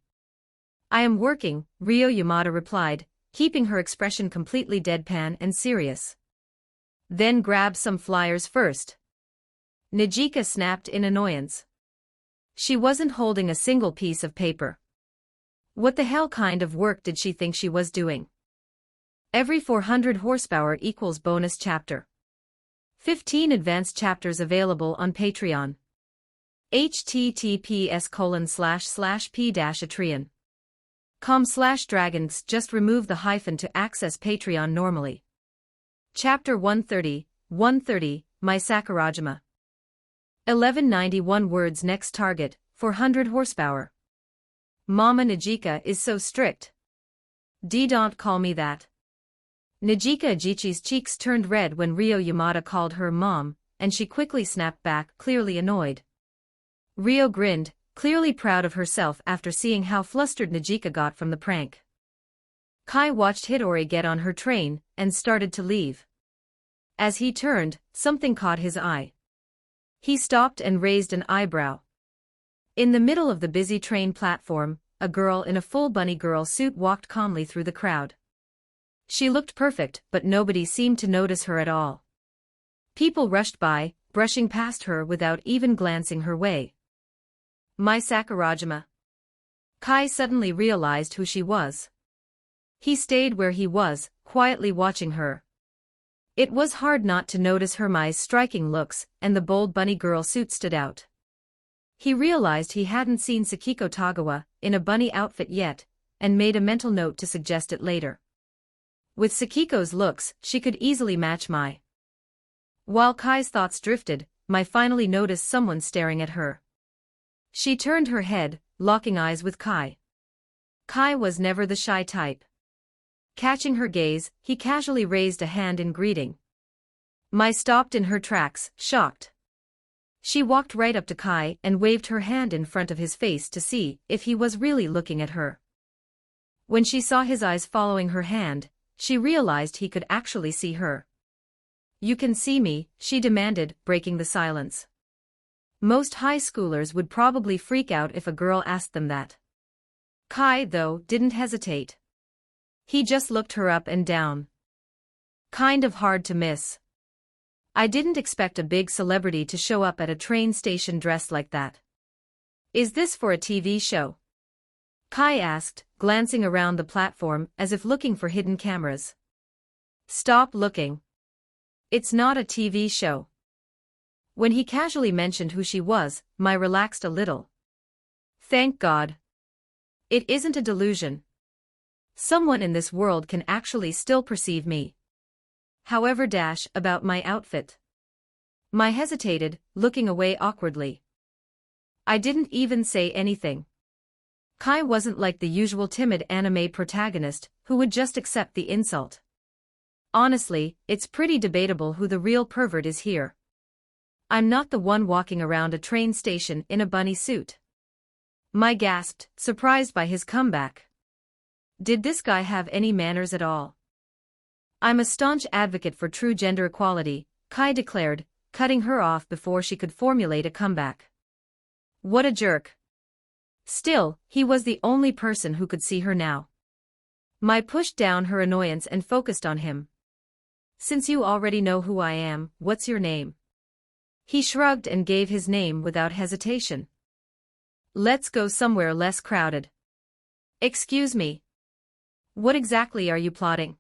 B: I am working, Ryo Yamada replied, keeping her expression completely deadpan and serious. Then grab some flyers first. Najika snapped in annoyance. She wasn't holding a single piece of paper. What the hell kind of work did she think she was doing? Every 400 horsepower equals bonus chapter. 15 advanced chapters available on Patreon. https://p-atreon.com/dragons. Just remove the hyphen to access Patreon normally. Chapter 130, My Sakurajima. 1191 words. Next target, 400 horsepower. Mama Najika is so strict. Don't call me that. Najika Ajichi's cheeks turned red when Ryo Yamada called her mom, and she quickly snapped back, clearly annoyed. Ryo grinned, clearly proud of herself after seeing how flustered Najika got from the prank. Kai watched Hidori get on her train and started to leave. As he turned, something caught his eye. He stopped and raised an eyebrow. In the middle of the busy train platform, a girl in a full bunny girl suit walked calmly through the crowd. She looked perfect, but nobody seemed to notice her at all. People rushed by, brushing past her without even glancing her way. My Sakurajima. Kai suddenly realized who she was. He stayed where he was, quietly watching her. It was hard not to notice Hermione's striking looks, and the bold bunny girl suit stood out. He realized he hadn't seen Sakiko Tagawa in a bunny outfit yet, and made a mental note to suggest it later. With Sakiko's looks, she could easily match Mai. While Kai's thoughts drifted, Mai finally noticed someone staring at her. She turned her head, locking eyes with Kai. Kai was never the shy type. Catching her gaze, he casually raised a hand in greeting. Mai stopped in her tracks, shocked. She walked right up to Kai and waved her hand in front of his face to see if he was really looking at her. When she saw his eyes following her hand, she realized he could actually see her. "You can see me," she demanded, breaking the silence. Most high schoolers would probably freak out if a girl asked them that. Kai, though, didn't hesitate. He just looked her up and down. "Kind of hard to miss. I didn't expect a big celebrity to show up at a train station dressed like that. Is this for a TV show?" Kai asked, glancing around the platform as if looking for hidden cameras. "Stop looking. It's not a TV show." When he casually mentioned who she was, Mai relaxed a little. "Thank God. It isn't a delusion. Someone in this world can actually still perceive me. However, about my outfit." Mai hesitated, looking away awkwardly. "I didn't even say anything." Kai wasn't like the usual timid anime protagonist who would just accept the insult. "Honestly, it's pretty debatable who the real pervert is here. I'm not the one walking around a train station in a bunny suit." Mai gasped, surprised by his comeback. Did this guy have any manners at all? "I'm a staunch advocate for true gender equality," Kai declared, cutting her off before she could formulate a comeback. What a jerk. Still, he was the only person who could see her now. Mai pushed down her annoyance and focused on him. "Since you already know who I am, what's your name?" He shrugged and gave his name without hesitation. "Let's go somewhere less crowded." "Excuse me. What exactly are you plotting?"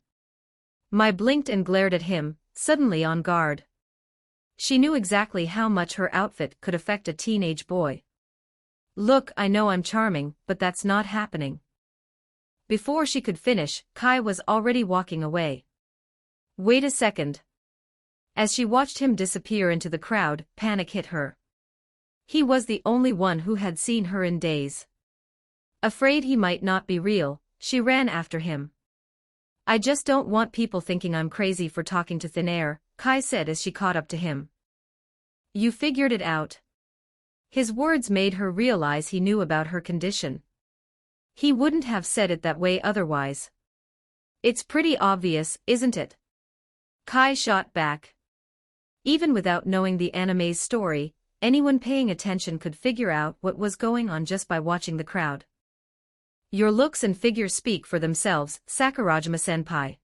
B: Mai blinked and glared at him, suddenly on guard. She knew exactly how much her outfit could affect a teenage boy. "Look, I know I'm charming, but that's not happening." Before she could finish, Kai was already walking away. "Wait a second." As she watched him disappear into the crowd, panic hit her. He was the only one who had seen her in days. Afraid he might not be real, she ran after him. "I just don't want people thinking I'm crazy for talking to thin air," Kai said as she caught up to him. "You figured it out." His words made her realize he knew about her condition. He wouldn't have said it that way otherwise. "It's pretty obvious, isn't it?" Kai shot back. Even without knowing the anime's story, anyone paying attention could figure out what was going on just by watching the crowd. "Your looks and figure speak for themselves, Sakurajima-senpai.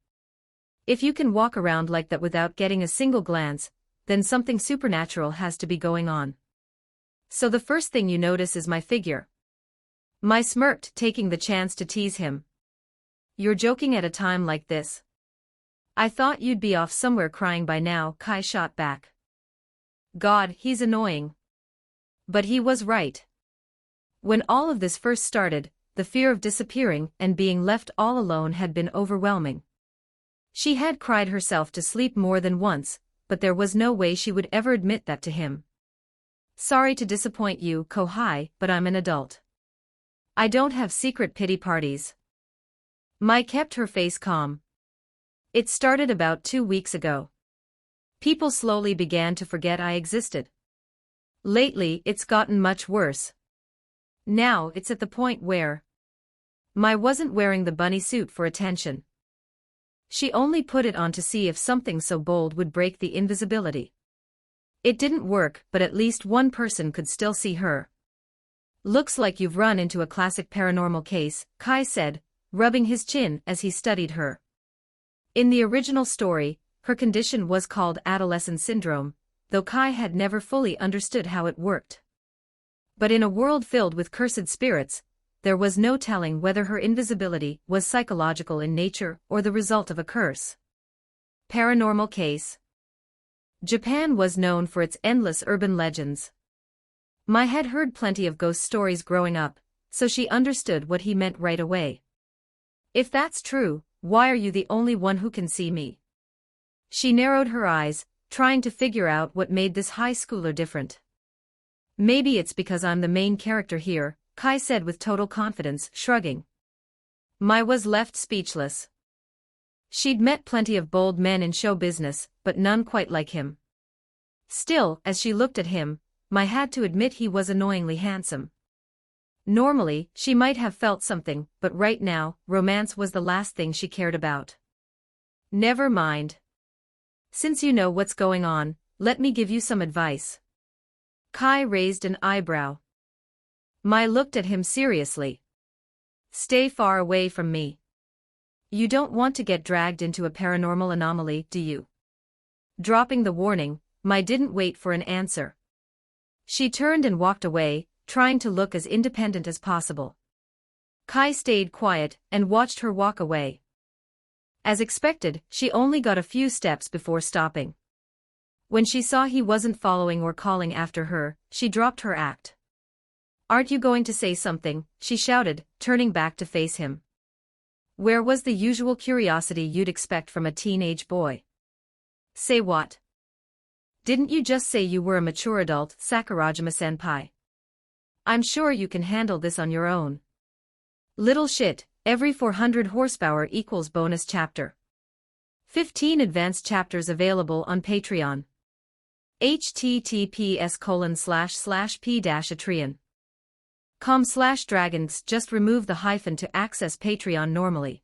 B: If you can walk around like that without getting a single glance, then something supernatural has to be going on. So the first thing you notice is my figure." Mai smirked, taking the chance to tease him. "You're joking at a time like this. I thought you'd be off somewhere crying by now," Kai shot back. God, he's annoying. But he was right. When all of this first started, the fear of disappearing and being left all alone had been overwhelming. She had cried herself to sleep more than once, but there was no way she would ever admit that to him. "Sorry to disappoint you, Kohai, but I'm an adult. I don't have secret pity parties." Mai kept her face calm. "It started about 2 weeks ago. People slowly began to forget I existed. Lately, it's gotten much worse. Now it's at the point where..." Mai wasn't wearing the bunny suit for attention. She only put it on to see if something so bold would break the invisibility. It didn't work, but at least one person could still see her. "Looks like you've run into a classic paranormal case," Kai said, rubbing his chin as he studied her. In the original story, her condition was called adolescent syndrome, though Kai had never fully understood how it worked. But in a world filled with cursed spirits, there was no telling whether her invisibility was psychological in nature or the result of a curse. Paranormal case. Japan was known for its endless urban legends. Mai had heard plenty of ghost stories growing up, so she understood what he meant right away. If that's true, why are you the only one who can see me? She narrowed her eyes, trying to figure out what made this high schooler different. Maybe it's because I'm the main character here, Kai said with total confidence, shrugging. Mai was left speechless. She'd met plenty of bold men in show business, but none quite like him. Still, as she looked at him, Mai had to admit he was annoyingly handsome. Normally, she might have felt something, but right now, romance was the last thing she cared about. Never mind. Since you know what's going on, let me give you some advice. Kai raised an eyebrow. Mai looked at him seriously. Stay far away from me. You don't want to get dragged into a paranormal anomaly, do you? Dropping the warning, Mai didn't wait for an answer. She turned and walked away, trying to look as independent as possible. Kai stayed quiet and watched her walk away. As expected, she only got a few steps before stopping. When she saw he wasn't following or calling after her, she dropped her act. Aren't you going to say something? She shouted, turning back to face him. Where was the usual curiosity you'd expect from a teenage boy? Say what? Didn't you just say you were a mature adult, Sakurajima-senpai? I'm sure you can handle this on your own. Little shit, every 400 horsepower equals bonus chapter. 15 advanced chapters available on Patreon. https://p-atreon.com/dragons. Just remove the hyphen to access Patreon normally.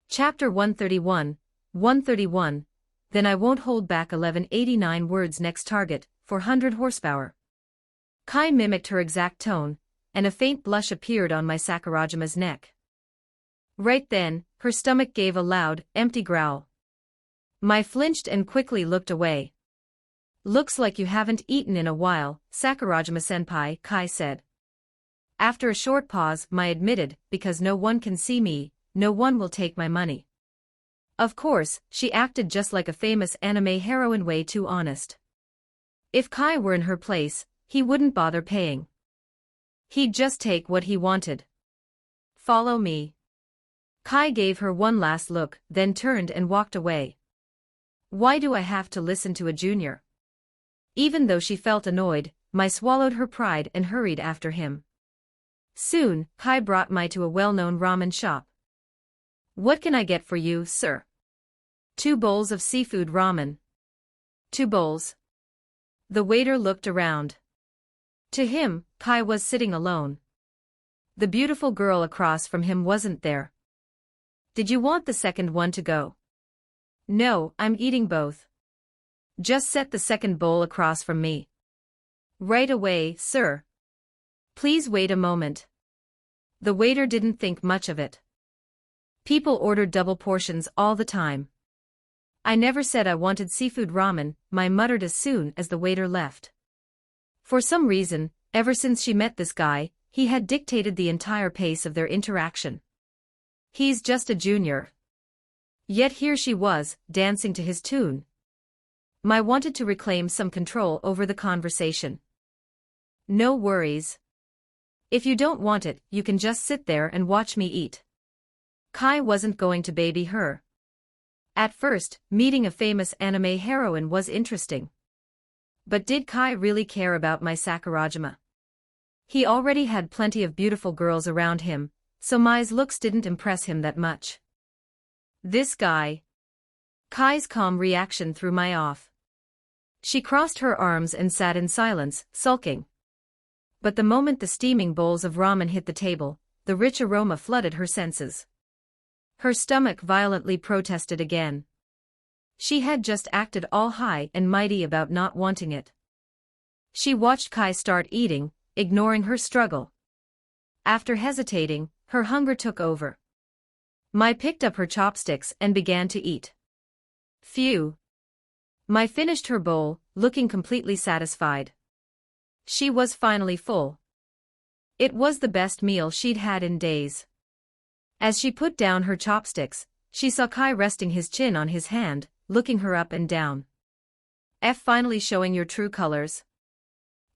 B: Chapter 131, 131. Then I won't hold back. 1189 words. Next target, 400 horsepower. Kai mimicked her exact tone, and a faint blush appeared on my Sakurajima's neck. Right then, her stomach gave a loud, empty growl. Mai flinched and quickly looked away. Looks like you haven't eaten in a while, Sakurajima-senpai, Kai said. After a short pause, Mai admitted, because no one can see me, no one will take my money. Of course, she acted just like a famous anime heroine, way too honest. If Kai were in her place, he wouldn't bother paying. He'd just take what he wanted. Follow me. Kai gave her one last look, then turned and walked away. Why do I have to listen to a junior? Even though she felt annoyed, Mai swallowed her pride and hurried after him. Soon, Kai brought Mai to a well-known ramen shop. What can I get for you, sir? 2 bowls of seafood ramen. 2 bowls. The waiter looked around. To him, Kai was sitting alone. The beautiful girl across from him wasn't there. Did you want the second one to go? No, I'm eating both. Just set the second bowl across from me. Right away, sir. Please wait a moment. The waiter didn't think much of it. People ordered double portions all the time. I never said I wanted seafood ramen, Mai muttered as soon as the waiter left. For some reason, ever since she met this guy, he had dictated the entire pace of their interaction. He's just a junior. Yet here she was, dancing to his tune. Mai wanted to reclaim some control over the conversation. No worries. If you don't want it, you can just sit there and watch me eat. Kai wasn't going to baby her. At first, meeting a famous anime heroine was interesting. But did Kai really care about my Sakurajima? He already had plenty of beautiful girls around him, so Mai's looks didn't impress him that much. This guy. Kai's calm reaction threw Mai off. She crossed her arms and sat in silence, sulking. But the moment the steaming bowls of ramen hit the table, the rich aroma flooded her senses. Her stomach violently protested again. She had just acted all high and mighty about not wanting it. She watched Kai start eating, ignoring her struggle. After hesitating, her hunger took over. Mai picked up her chopsticks and began to eat. Phew. Mai finished her bowl, looking completely satisfied. She was finally full. It was the best meal she'd had in days. As she put down her chopsticks, she saw Kai resting his chin on his hand, looking her up and down. Finally showing your true colors.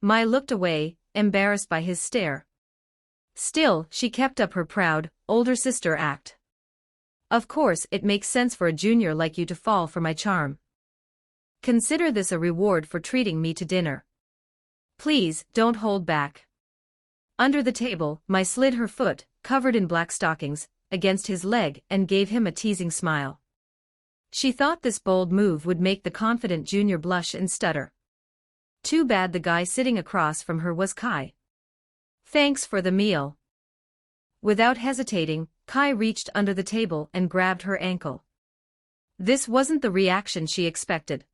B: Mai looked away, embarrassed by his stare. Still, she kept up her proud, older sister act. Of course, it makes sense for a junior like you to fall for my charm. Consider this a reward for treating me to dinner. Please, don't hold back. Under the table, Mai slid her foot, covered in black stockings, against his leg and gave him a teasing smile. She thought this bold move would make the confident junior blush and stutter. Too bad the guy sitting across from her was Kai. Thanks for the meal. Without hesitating, Kai reached under the table and grabbed her ankle. This wasn't the reaction she expected.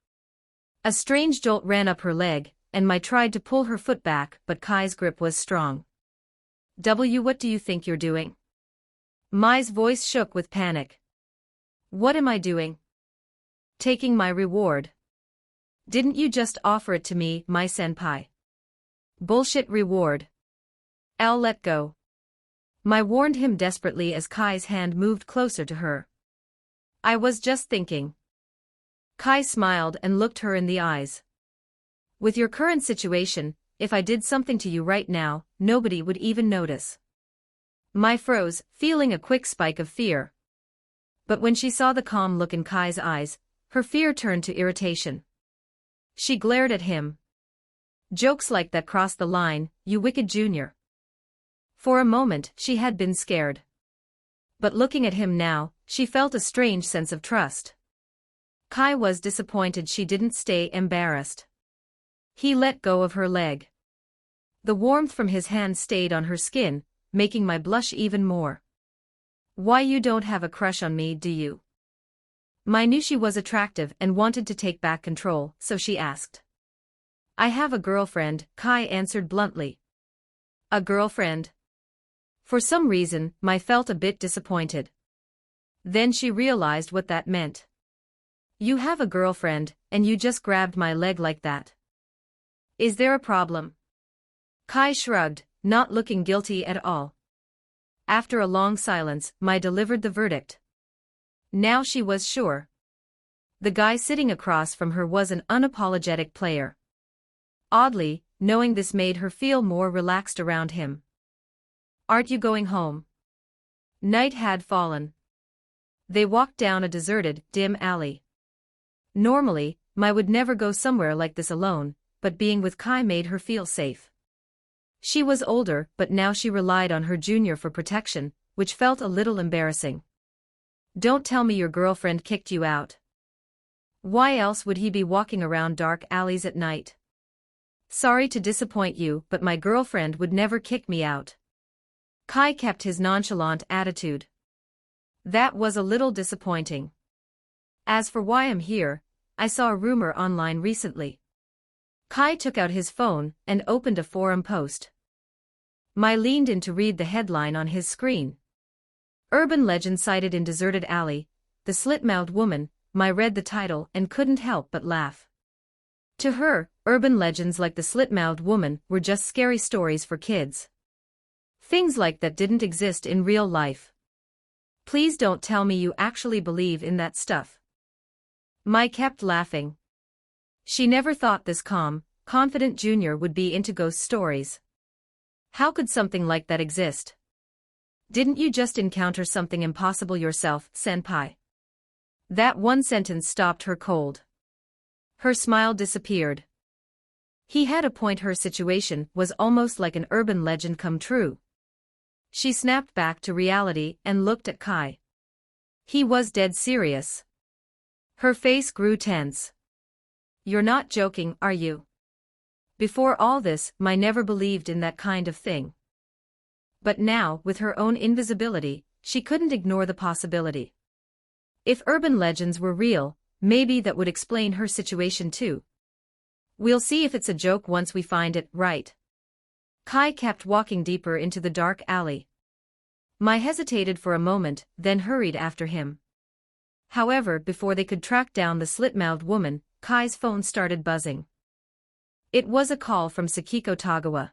B: A strange jolt ran up her leg, and Mai tried to pull her foot back, but Kai's grip was strong. What do you think you're doing? Mai's voice shook with panic. What am I doing? Taking my reward. Didn't you just offer it to me, Mai-senpai? Bullshit reward. I'll let go. Mai warned him desperately as Kai's hand moved closer to her. I was just thinking. Kai smiled and looked her in the eyes. With your current situation, if I did something to you right now, nobody would even notice. Mai froze, feeling a quick spike of fear. But when she saw the calm look in Kai's eyes, her fear turned to irritation. She glared at him. Jokes like that crossed the line, you wicked junior. For a moment, she had been scared. But looking at him now, she felt a strange sense of trust. Kai was disappointed she didn't stay embarrassed. He let go of her leg. The warmth from his hand stayed on her skin, making Mai blush even more. Why you don't have a crush on me, do you? Mai knew she was attractive and wanted to take back control, so she asked. I have a girlfriend, Kai answered bluntly. A girlfriend? For some reason, Mai felt a bit disappointed. Then she realized what that meant. You have a girlfriend, and you just grabbed my leg like that. Is there a problem? Kai shrugged, not looking guilty at all. After a long silence, Mai delivered the verdict. Now she was sure. The guy sitting across from her was an unapologetic player. Oddly, knowing this made her feel more relaxed around him. Aren't you going home? Night had fallen. They walked down a deserted, dim alley. Normally, Mai would never go somewhere like this alone, but being with Kai made her feel safe. She was older, but now she relied on her junior for protection, which felt a little embarrassing. Don't tell me your girlfriend kicked you out. Why else would he be walking around dark alleys at night? Sorry to disappoint you, but my girlfriend would never kick me out. Kai kept his nonchalant attitude. That was a little disappointing. As for why I'm here, I saw a rumor online recently. Kai took out his phone and opened a forum post. Mai leaned in to read the headline on his screen. Urban legend sighted in deserted alley, the slit-mouthed woman. Mai read the title and couldn't help but laugh. To her, urban legends like the slit-mouthed woman were just scary stories for kids. Things like that didn't exist in real life. Please don't tell me you actually believe in that stuff. Mai kept laughing. She never thought this calm, confident junior would be into ghost stories. How could something like that exist? Didn't you just encounter something impossible yourself, senpai? That one sentence stopped her cold. Her smile disappeared. He had a point. Her situation was almost like an urban legend come true. She snapped back to reality and looked at Kai. He was dead serious. Her face grew tense. You're not joking, are you? Before all this, Mai never believed in that kind of thing. But now, with her own invisibility, she couldn't ignore the possibility. If urban legends were real, maybe that would explain her situation too. We'll see if it's a joke once we find it, right? Kai kept walking deeper into the dark alley. Mai hesitated for a moment, then hurried after him. However, before they could track down the slit-mouthed woman, Kai's phone started buzzing. It was a call from Sakiko Tagawa.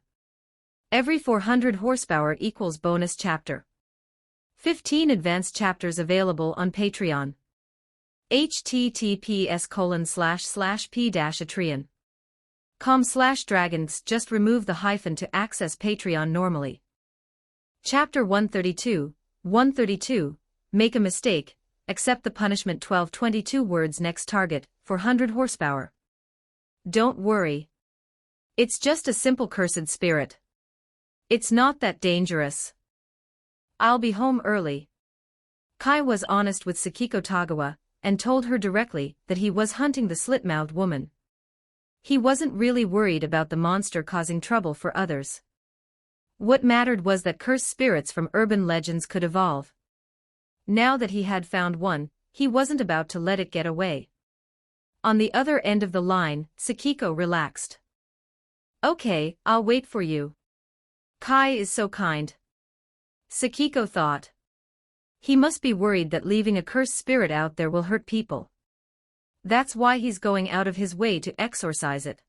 B: Every 400 horsepower equals bonus chapter. 15 advanced chapters available on Patreon. https://p-atreon.com/dragons. Just remove the hyphen to access Patreon normally. Chapter 132, 132, Make a mistake, accept the punishment. 1222 words. Next target, 400 horsepower. Don't worry. It's just a simple cursed spirit. It's not that dangerous. I'll be home early. Kai was honest with Sakiko Tagawa, and told her directly that he was hunting the slit-mouthed woman. He wasn't really worried about the monster causing trouble for others. What mattered was that cursed spirits from urban legends could evolve. Now that he had found one, he wasn't about to let it get away. On the other end of the line, Sakiko relaxed. Okay, I'll wait for you. Kai is so kind. Sakiko thought. He must be worried that leaving a cursed spirit out there will hurt people. That's why he's going out of his way to exorcise it.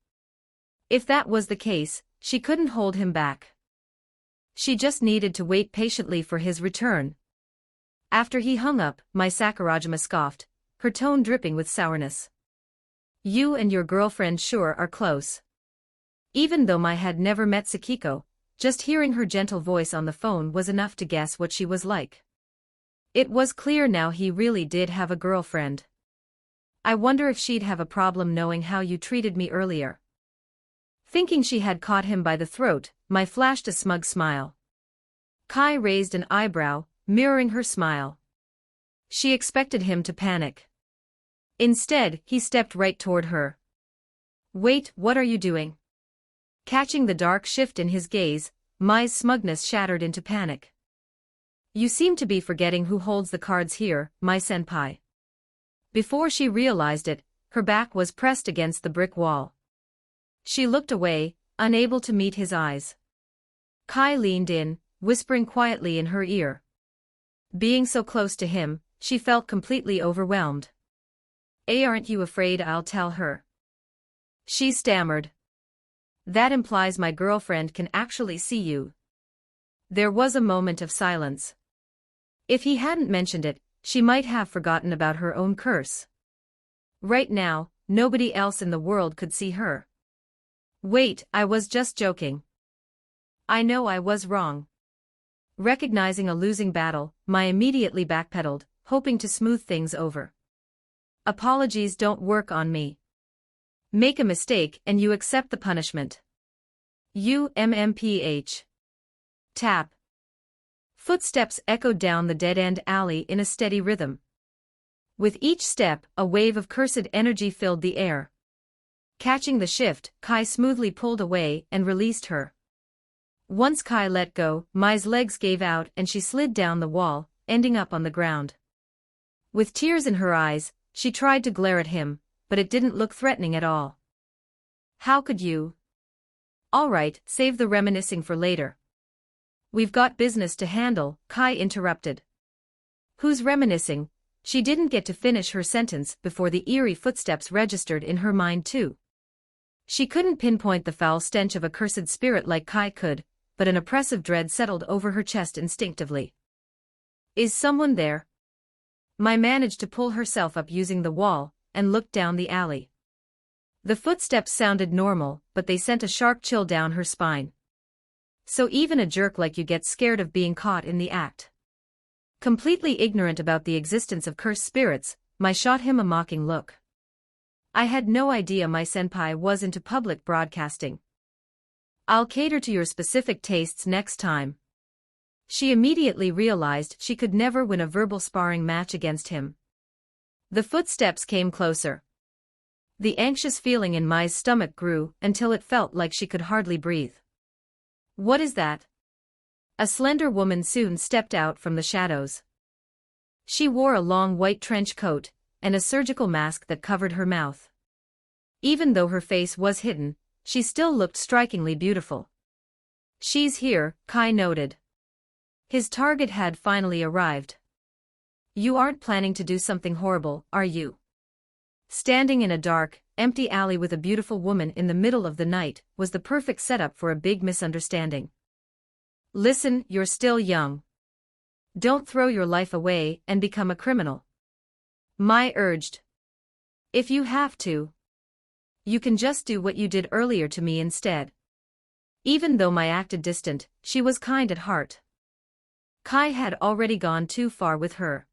B: If that was the case, she couldn't hold him back. She just needed to wait patiently for his return. After he hung up, Mai Sakurajima scoffed, her tone dripping with sourness. You and your girlfriend sure are close. Even though Mai had never met Sakiko, just hearing her gentle voice on the phone was enough to guess what she was like. It was clear now he really did have a girlfriend. I wonder if she'd have a problem knowing how you treated me earlier. Thinking she had caught him by the throat, Mai flashed a smug smile. Kai raised an eyebrow, mirroring her smile. She expected him to panic. Instead, he stepped right toward her. Wait, what are you doing? Catching the dark shift in his gaze, Mai's smugness shattered into panic. You seem to be forgetting who holds the cards here, Mai-senpai. Before she realized it, her back was pressed against the brick wall. She looked away, unable to meet his eyes. Kai leaned in, whispering quietly in her ear. Being so close to him, she felt completely overwhelmed. Aren't you afraid I'll tell her? She stammered. That implies my girlfriend can actually see you. There was a moment of silence. If he hadn't mentioned it, she might have forgotten about her own curse. Right now, nobody else in the world could see her. Wait, I was just joking. I know I was wrong. Recognizing a losing battle, Mai immediately backpedaled, hoping to smooth things over. Apologies don't work on me. Make a mistake and you accept the punishment. UMMPH. Tap. Footsteps echoed down the dead-end alley in a steady rhythm. With each step, a wave of cursed energy filled the air. Catching the shift, Kai smoothly pulled away and released her. Once Kai let go, Mai's legs gave out and she slid down the wall, ending up on the ground. With tears in her eyes, she tried to glare at him, but it didn't look threatening at all. How could you? All right, save the reminiscing for later. We've got business to handle, Kai interrupted. Who's reminiscing? She didn't get to finish her sentence before the eerie footsteps registered in her mind too. She couldn't pinpoint the foul stench of a cursed spirit like Kai could, but an oppressive dread settled over her chest instinctively. Is someone there? Mai managed to pull herself up using the wall, and looked down the alley. The footsteps sounded normal, but they sent a sharp chill down her spine. So even a jerk like you gets scared of being caught in the act. Completely ignorant about the existence of cursed spirits, Mai shot him a mocking look. I had no idea my senpai was into public broadcasting. I'll cater to your specific tastes next time. She immediately realized she could never win a verbal sparring match against him. The footsteps came closer. The anxious feeling in Mai's stomach grew until it felt like she could hardly breathe. What is that? A slender woman soon stepped out from the shadows. She wore a long white trench coat, and a surgical mask that covered her mouth. Even though her face was hidden, she still looked strikingly beautiful. She's here, Kai noted. His target had finally arrived. You aren't planning to do something horrible, are you? Standing in a dark, empty alley with a beautiful woman in the middle of the night was the perfect setup for a big misunderstanding. Listen, you're still young. Don't throw your life away and become a criminal. Mai urged. If you have to, you can just do what you did earlier to me instead. Even though Mai acted distant, she was kind at heart. Kai had already gone too far with her.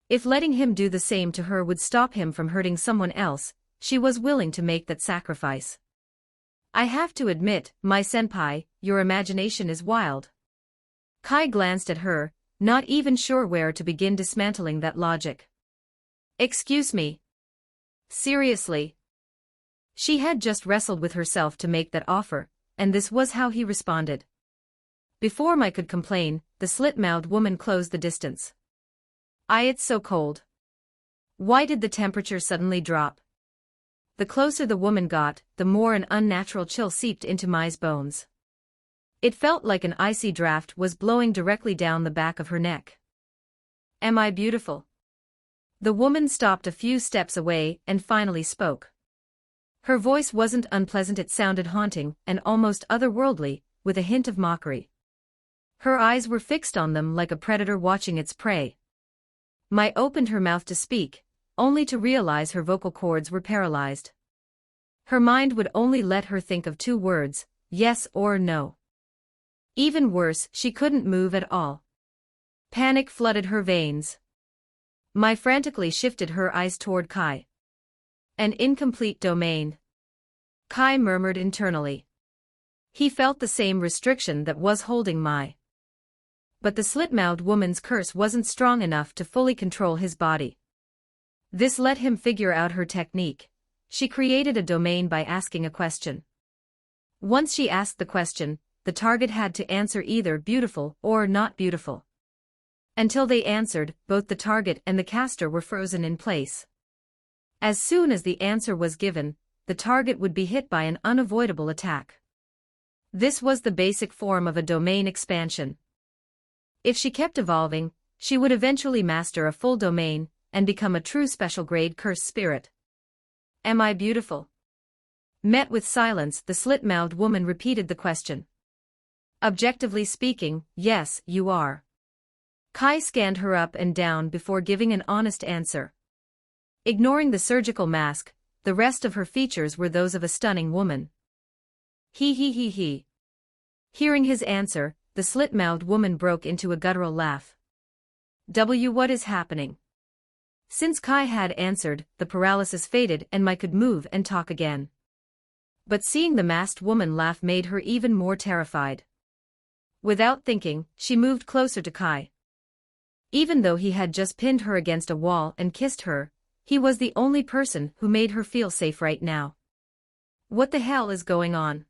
B: If letting him do the same to her would stop him from hurting someone else, she was willing to make that sacrifice. I have to admit, Mai senpai, your imagination is wild. Kai glanced at her, not even sure where to begin dismantling that logic. Excuse me. Seriously. She had just wrestled with herself to make that offer, and this was how he responded. Before Mai could complain, the slit-mouthed woman closed the distance. It's so cold. Why did the temperature suddenly drop? The closer the woman got, the more an unnatural chill seeped into Mai's bones. It felt like an icy draft was blowing directly down the back of her neck. Am I beautiful? The woman stopped a few steps away and finally spoke. Her voice wasn't unpleasant, it sounded haunting and almost otherworldly, with a hint of mockery. Her eyes were fixed on them like a predator watching its prey. Mai opened her mouth to speak, only to realize her vocal cords were paralyzed. Her mind would only let her think of two words, yes or no. Even worse, she couldn't move at all. Panic flooded her veins. Mai frantically shifted her eyes toward Kai. An incomplete domain. Kai murmured internally. He felt the same restriction that was holding Mai. But the slit-mouthed woman's curse wasn't strong enough to fully control his body. This let him figure out her technique. She created a domain by asking a question. Once she asked the question, the target had to answer either beautiful or not beautiful. Until they answered, both the target and the caster were frozen in place. As soon as the answer was given, the target would be hit by an unavoidable attack. This was the basic form of a domain expansion. If she kept evolving, she would eventually master a full domain and become a true special-grade cursed spirit. Am I beautiful? Met with silence, the slit-mouthed woman repeated the question. Objectively speaking, yes, you are. Kai scanned her up and down before giving an honest answer. Ignoring the surgical mask, the rest of her features were those of a stunning woman. He. Hearing his answer, the slit-mouthed woman broke into a guttural laugh. What is happening? Since Kai had answered, the paralysis faded and Mai could move and talk again. But seeing the masked woman laugh made her even more terrified. Without thinking, she moved closer to Kai. Even though he had just pinned her against a wall and kissed her, he was the only person who made her feel safe right now. What the hell is going on?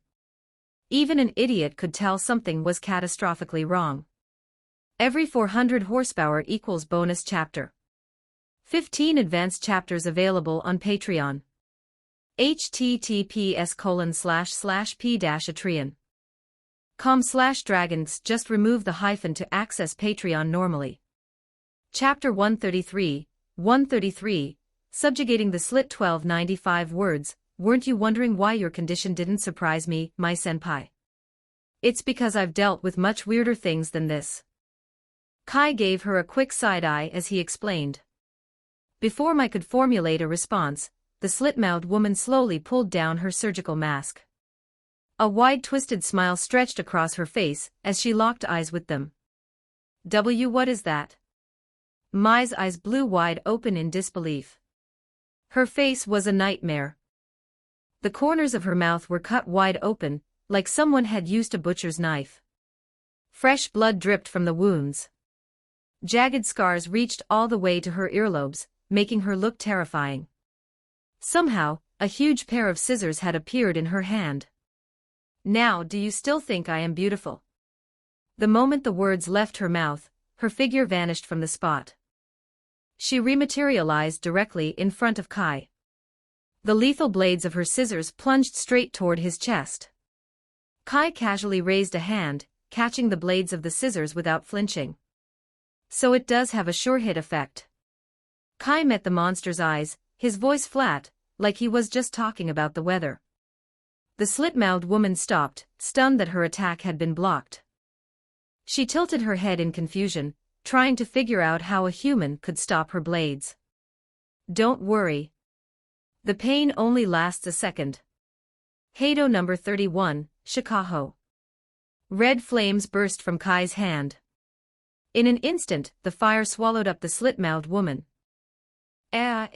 B: Even an idiot could tell something was catastrophically wrong. Every 400 horsepower equals bonus chapter. 15 advanced chapters available on Patreon. https://p-atreon.com/dragons. Just remove the hyphen to access Patreon normally. Chapter 133, Subjugating the Slit. 1295 words. Weren't you wondering why your condition didn't surprise me, Mai senpai? It's because I've dealt with much weirder things than this. Kai gave her a quick side-eye as he explained. Before Mai could formulate a response, the slit-mouthed woman slowly pulled down her surgical mask. A wide twisted smile stretched across her face as she locked eyes with them. What is that? Mai's eyes blew wide open in disbelief. Her face was a nightmare. The corners of her mouth were cut wide open, like someone had used a butcher's knife. Fresh blood dripped from the wounds. Jagged scars reached all the way to her earlobes, making her look terrifying. Somehow, a huge pair of scissors had appeared in her hand. Now, do you still think I am beautiful? The moment the words left her mouth, her figure vanished from the spot. She rematerialized directly in front of Kai. The lethal blades of her scissors plunged straight toward his chest. Kai casually raised a hand, catching the blades of the scissors without flinching. So it does have a sure hit effect. Kai met the monster's eyes, his voice flat, like he was just talking about the weather. The slit-mouthed woman stopped, stunned that her attack had been blocked. She tilted her head in confusion, trying to figure out how a human could stop her blades. Don't worry. The pain only lasts a second. Hado number 31, Shikaho. Red flames burst from Kai's hand. In an instant, the fire swallowed up the slit-mouthed woman. The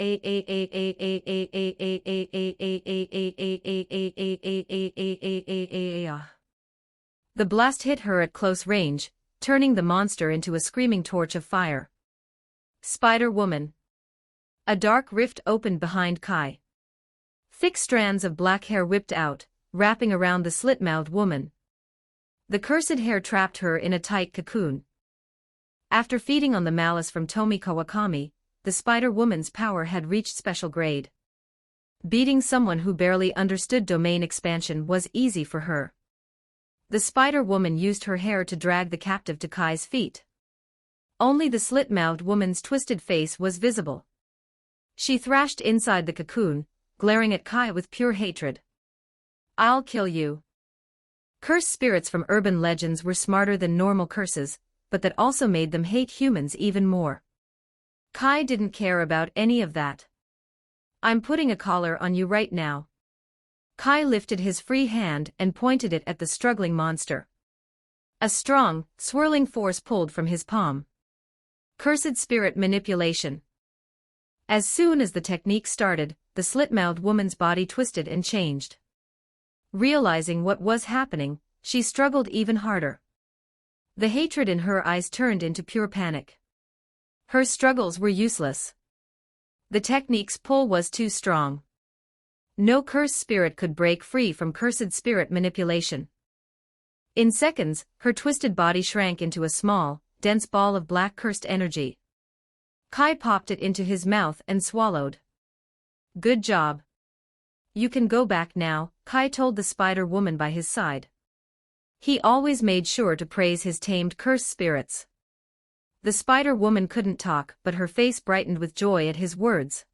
B: blast hit her at close range, turning the monster into a screaming torch of fire. Spider-Woman. A dark rift opened behind Kai. Thick strands of black hair whipped out, wrapping around the slit-mouthed woman. The cursed hair trapped her in a tight cocoon. After feeding on the malice from Tomi Kawakami, the Spider-Woman's power had reached special grade. Beating someone who barely understood domain expansion was easy for her. The Spider-Woman used her hair to drag the captive to Kai's feet. Only the slit-mouthed woman's twisted face was visible. She thrashed inside the cocoon, glaring at Kai with pure hatred. I'll kill you. Cursed spirits from urban legends were smarter than normal curses, but that also made them hate humans even more. Kai didn't care about any of that. I'm putting a collar on you right now. Kai lifted his free hand and pointed it at the struggling monster. A strong, swirling force pulled from his palm. Cursed spirit manipulation. As soon as the technique started, the slit-mouthed woman's body twisted and changed. Realizing what was happening, she struggled even harder. The hatred in her eyes turned into pure panic. Her struggles were useless. The technique's pull was too strong. No cursed spirit could break free from cursed spirit manipulation. In seconds, her twisted body shrank into a small, dense ball of black cursed energy. Kai popped it into his mouth and swallowed. Good job. You can go back now, Kai told the Spider-Woman by his side. He always made sure to praise his tamed cursed spirits. The Spider-Woman couldn't talk, but her face brightened with joy at his words.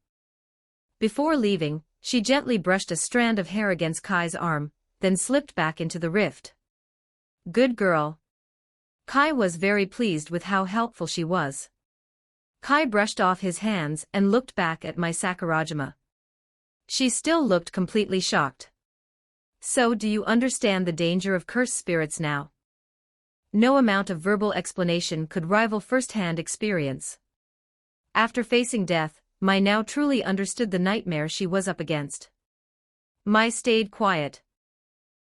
B: Before leaving, she gently brushed a strand of hair against Kai's arm, then slipped back into the rift. Good girl. Kai was very pleased with how helpful she was. Kai brushed off his hands and looked back at Mai Sakurajima. She still looked completely shocked. So do you understand the danger of cursed spirits now? No amount of verbal explanation could rival first-hand experience. After facing death, Mai now truly understood the nightmare she was up against. Mai stayed quiet.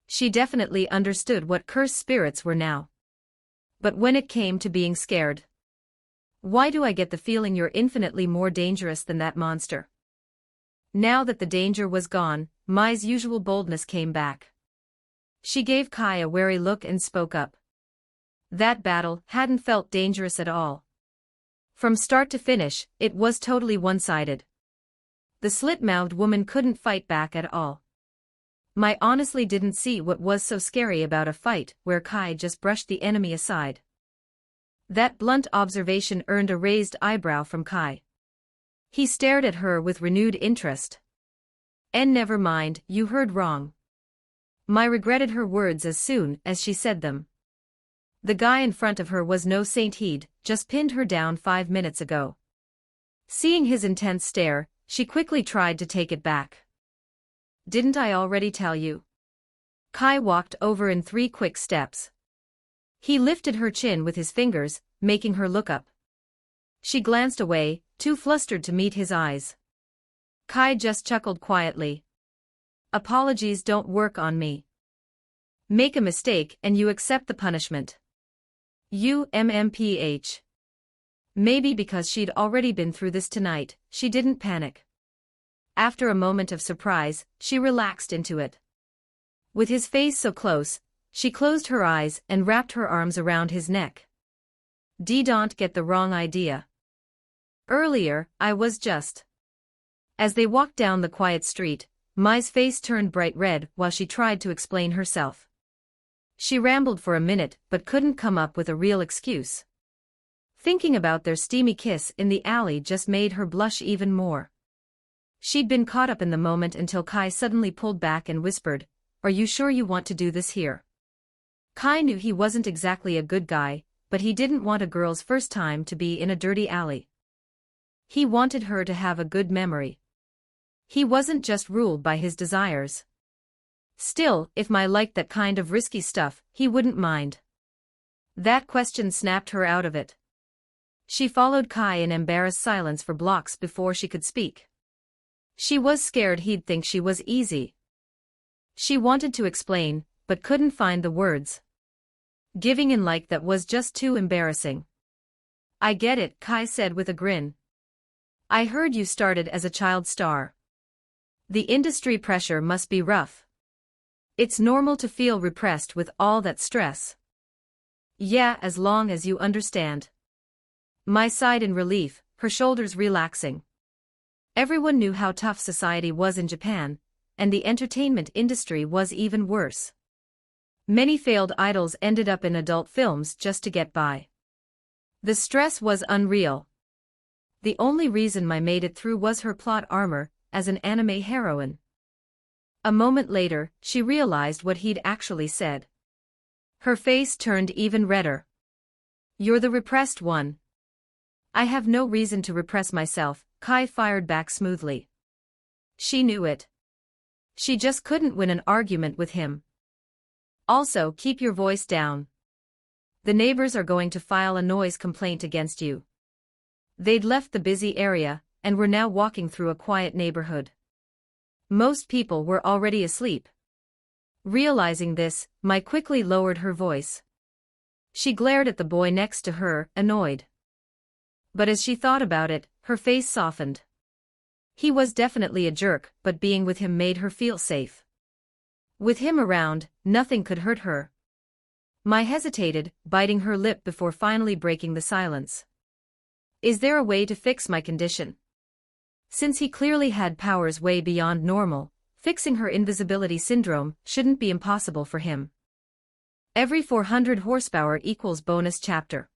B: She definitely understood what cursed spirits were now. But when it came to being scared, why do I get the feeling you're infinitely more dangerous than that monster? Now that the danger was gone, Mai's usual boldness came back. She gave Kai a wary look and spoke up. That battle hadn't felt dangerous at all. From start to finish, it was totally one-sided. The slit-mouthed woman couldn't fight back at all. Mai honestly didn't see what was so scary about a fight where Kai just brushed the enemy aside. That blunt observation earned a raised eyebrow from Kai. He stared at her with renewed interest. And never mind, you heard wrong. Mai regretted her words as soon as she said them. The guy in front of her was no saint, he'd just pinned her down 5 minutes ago. Seeing his intense stare, she quickly tried to take it back. Didn't I already tell you? Kai walked over in 3 quick steps. He lifted her chin with his fingers, making her look up. She glanced away, too flustered to meet his eyes. Kai just chuckled quietly. Apologies don't work on me. Make a mistake and you accept the punishment. MMPH. Maybe because she'd already been through this tonight, she didn't panic. After a moment of surprise, she relaxed into it. With his face so close, she closed her eyes and wrapped her arms around his neck. Don't get the wrong idea. Earlier, I was just. As they walked down the quiet street, Mai's face turned bright red while she tried to explain herself. She rambled for a minute but couldn't come up with a real excuse. Thinking about their steamy kiss in the alley just made her blush even more. She'd been caught up in the moment until Kai suddenly pulled back and whispered, "Are you sure you want to do this here?" Kai knew he wasn't exactly a good guy, but he didn't want a girl's first time to be in a dirty alley. He wanted her to have a good memory. He wasn't just ruled by his desires. Still, if Mai liked that kind of risky stuff, he wouldn't mind. That question snapped her out of it. She followed Kai in embarrassed silence for blocks before she could speak. She was scared he'd think she was easy. She wanted to explain, but couldn't find the words. Giving in like that was just too embarrassing. I get it, Kai said with a grin. I heard you started as a child star. The industry pressure must be rough. It's normal to feel repressed with all that stress. Yeah, as long as you understand. Mai sighed in relief, her shoulders relaxing. Everyone knew how tough society was in Japan, and the entertainment industry was even worse. Many failed idols ended up in adult films just to get by. The stress was unreal. The only reason Mai made it through was her plot armor, as an anime heroine. A moment later, she realized what he'd actually said. Her face turned even redder. You're the repressed one. I have no reason to repress myself, Kai fired back smoothly. She knew it. She just couldn't win an argument with him. Also, keep your voice down. The neighbors are going to file a noise complaint against you. They'd left the busy area, and were now walking through a quiet neighborhood. Most people were already asleep. Realizing this, Mai quickly lowered her voice. She glared at the boy next to her, annoyed. But as she thought about it, her face softened. He was definitely a jerk, but being with him made her feel safe. With him around, nothing could hurt her. Mai hesitated, biting her lip before finally breaking the silence. Is there a way to fix my condition? Since he clearly had powers way beyond normal, fixing her invisibility syndrome shouldn't be impossible for him. Every 400 horsepower equals bonus chapter.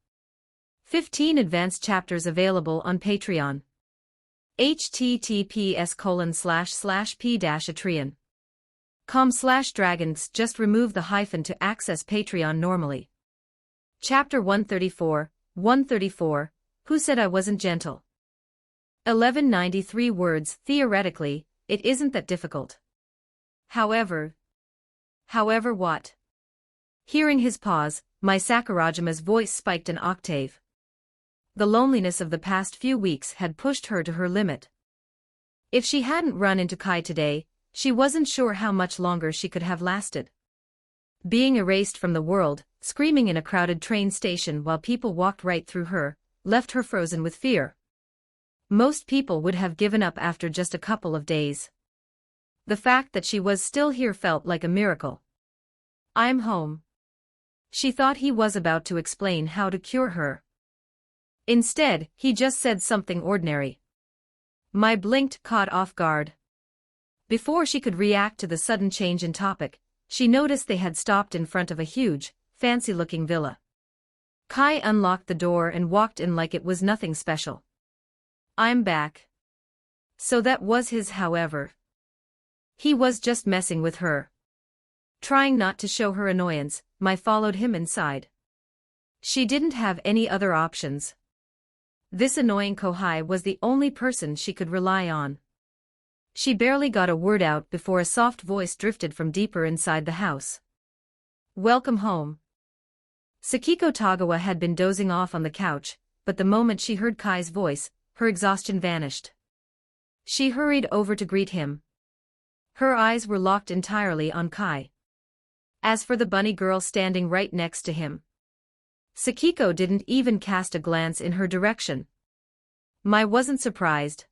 B: 15 advanced chapters available on Patreon. https://p-atreon.com/dragons. Just remove the hyphen to access Patreon normally. Chapter 134, 134, Who Said I Wasn't Gentle? 1193 words. Theoretically, it isn't that difficult. However what? Hearing his pause, Mai Sakurajima's voice spiked an octave. The loneliness of the past few weeks had pushed her to her limit. If she hadn't run into Kai today, she wasn't sure how much longer she could have lasted. Being erased from the world, screaming in a crowded train station while people walked right through her, left her frozen with fear. Most people would have given up after just a couple of days. The fact that she was still here felt like a miracle. I'm home. She thought he was about to explain how to cure her. Instead, he just said something ordinary. Mai blinked, caught off guard. Before she could react to the sudden change in topic, she noticed they had stopped in front of a huge, fancy-looking villa. Kai unlocked the door and walked in like it was nothing special. I'm back. So that was his however. He was just messing with her. Trying not to show her annoyance, Mai followed him inside. She didn't have any other options. This annoying Kohai was the only person she could rely on. She barely got a word out before a soft voice drifted from deeper inside the house. Welcome home. Sakiko Tagawa had been dozing off on the couch, but the moment she heard Kai's voice, her exhaustion vanished. She hurried over to greet him. Her eyes were locked entirely on Kai. As for the bunny girl standing right next to him, Sakiko didn't even cast a glance in her direction. Mai wasn't surprised.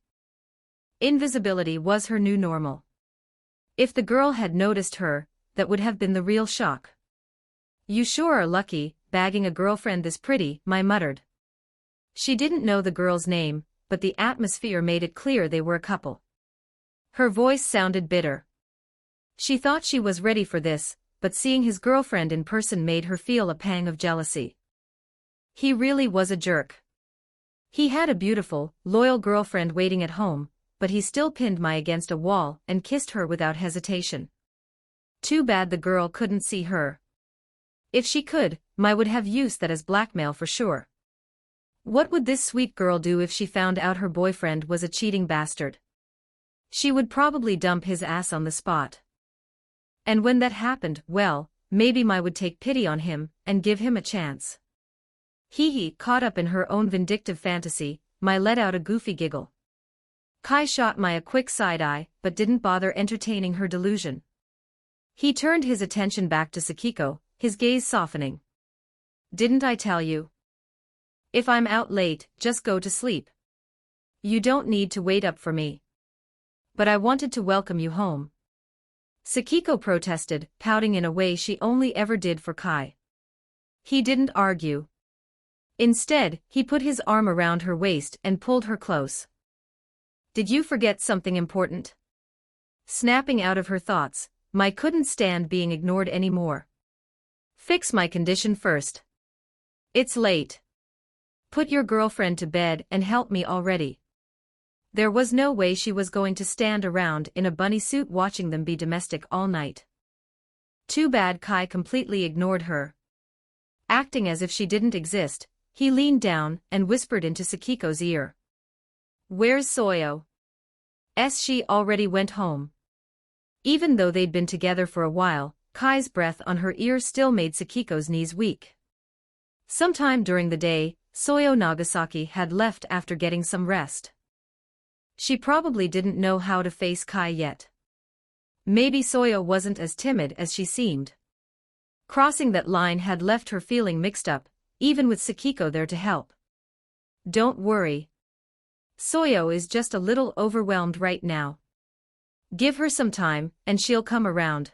B: Invisibility was her new normal. If the girl had noticed her, that would have been the real shock. You sure are lucky, bagging a girlfriend this pretty, Mai muttered. She didn't know the girl's name, but the atmosphere made it clear they were a couple. Her voice sounded bitter. She thought she was ready for this, but seeing his girlfriend in person made her feel a pang of jealousy. He really was a jerk. He had a beautiful, loyal girlfriend waiting at home, but he still pinned Mai against a wall and kissed her without hesitation. Too bad the girl couldn't see her. If she could, Mai would have used that as blackmail for sure. What would this sweet girl do if she found out her boyfriend was a cheating bastard? She would probably dump his ass on the spot. And when that happened, well, maybe Mai would take pity on him and give him a chance. Hee, caught up in her own vindictive fantasy, Mai let out a goofy giggle. Kai shot Mai a quick side-eye, but didn't bother entertaining her delusion. He turned his attention back to Sakiko, his gaze softening. Didn't I tell you? If I'm out late, just go to sleep. You don't need to wait up for me. But I wanted to welcome you home. Sakiko protested, pouting in a way she only ever did for Kai. He didn't argue. Instead, he put his arm around her waist and pulled her close. Did you forget something important? Snapping out of her thoughts, Mai couldn't stand being ignored anymore. Fix my condition first. It's late. Put your girlfriend to bed and help me already. There was no way she was going to stand around in a bunny suit watching them be domestic all night. Too bad Kai completely ignored her. Acting as if she didn't exist, he leaned down and whispered into Sakiko's ear. Where's Soyo? She already went home. Even though they'd been together for a while, Kai's breath on her ear still made Sakiko's knees weak. Sometime during the day, Soyo Nagasaki had left after getting some rest. She probably didn't know how to face Kai yet. Maybe Soyo wasn't as timid as she seemed. Crossing that line had left her feeling mixed up, even with Sakiko there to help. Don't worry. Soyo is just a little overwhelmed right now. Give her some time, and she'll come around.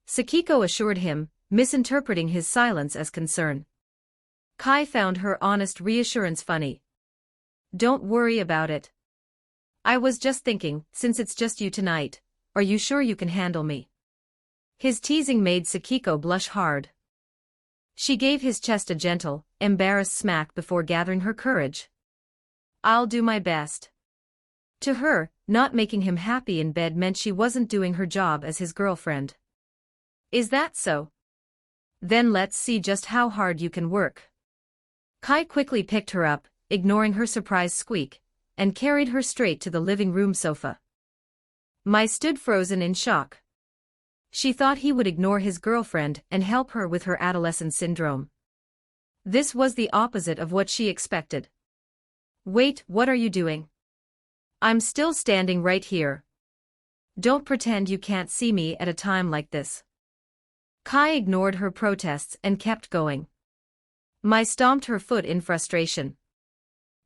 B: Sakiko assured him, misinterpreting his silence as concern. Kai found her honest reassurance funny. Don't worry about it. I was just thinking, since it's just you tonight, are you sure you can handle me? His teasing made Sakiko blush hard. She gave his chest a gentle, embarrassed smack before gathering her courage. I'll do my best. To her, not making him happy in bed meant she wasn't doing her job as his girlfriend. Is that so? Then let's see just how hard you can work. Kai quickly picked her up, ignoring her surprised squeak, and carried her straight to the living room sofa. Mai stood frozen in shock. She thought he would ignore his girlfriend and help her with her adolescent syndrome. This was the opposite of what she expected. Wait, what are you doing? I'm still standing right here. Don't pretend you can't see me at a time like this. Kai ignored her protests and kept going. Mai stomped her foot in frustration.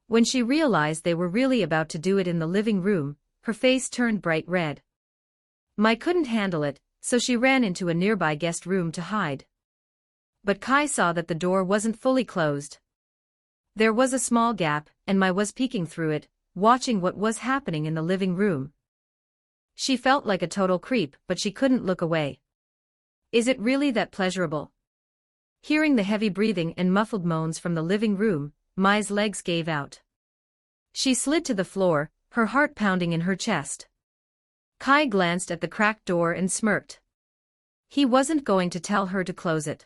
B: When she realized they were really about to do it in the living room, her face turned bright red. Mai couldn't handle it, so she ran into a nearby guest room to hide. But Kai saw that the door wasn't fully closed. There was a small gap, and Mai was peeking through it, watching what was happening in the living room. She felt like a total creep, but she couldn't look away. Is it really that pleasurable? Hearing the heavy breathing and muffled moans from the living room, Mai's legs gave out. She slid to the floor, her heart pounding in her chest. Kai glanced at the cracked door and smirked. He wasn't going to tell her to close it.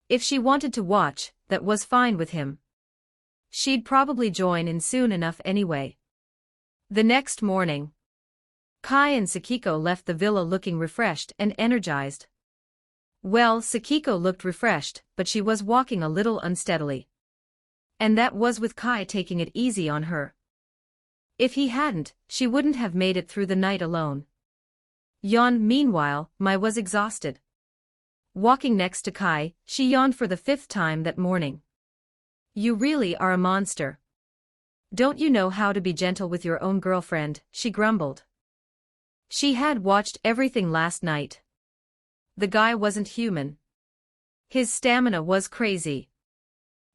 B: If she wanted to watch, that was fine with him. She'd probably join in soon enough anyway. The next morning, Kai and Sakiko left the villa looking refreshed and energized. Well, Sakiko looked refreshed, but she was walking a little unsteadily. And that was with Kai taking it easy on her. If he hadn't, she wouldn't have made it through the night alone. Meanwhile, Mai was exhausted. Walking next to Kai, she yawned for the 5th time that morning. You really are a monster. Don't you know how to be gentle with your own girlfriend, she grumbled. She had watched everything last night. The guy wasn't human. His stamina was crazy.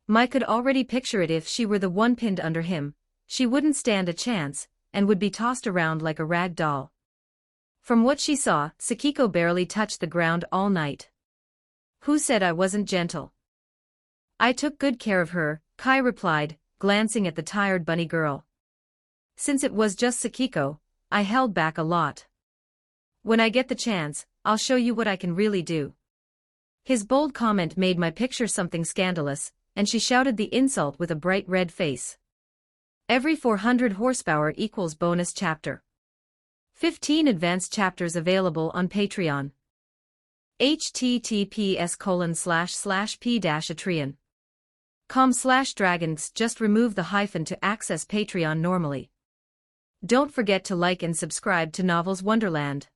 B: Mai could already picture it. If she were the one pinned under him, she wouldn't stand a chance, and would be tossed around like a rag doll. From what she saw, Sakiko barely touched the ground all night. Who said I wasn't gentle? I took good care of her, Kai replied, glancing at the tired bunny girl. Since it was just Sakiko, I held back a lot. When I get the chance, I'll show you what I can really do. His bold comment made Mai picture something scandalous, and she shouted the insult with a bright red face. Every 400 horsepower equals bonus chapter. 15 advanced chapters available on Patreon. https://p-atreon.com/dragons. Just remove the hyphen to access Patreon normally. Don't forget to like and subscribe to Novels Wonderland.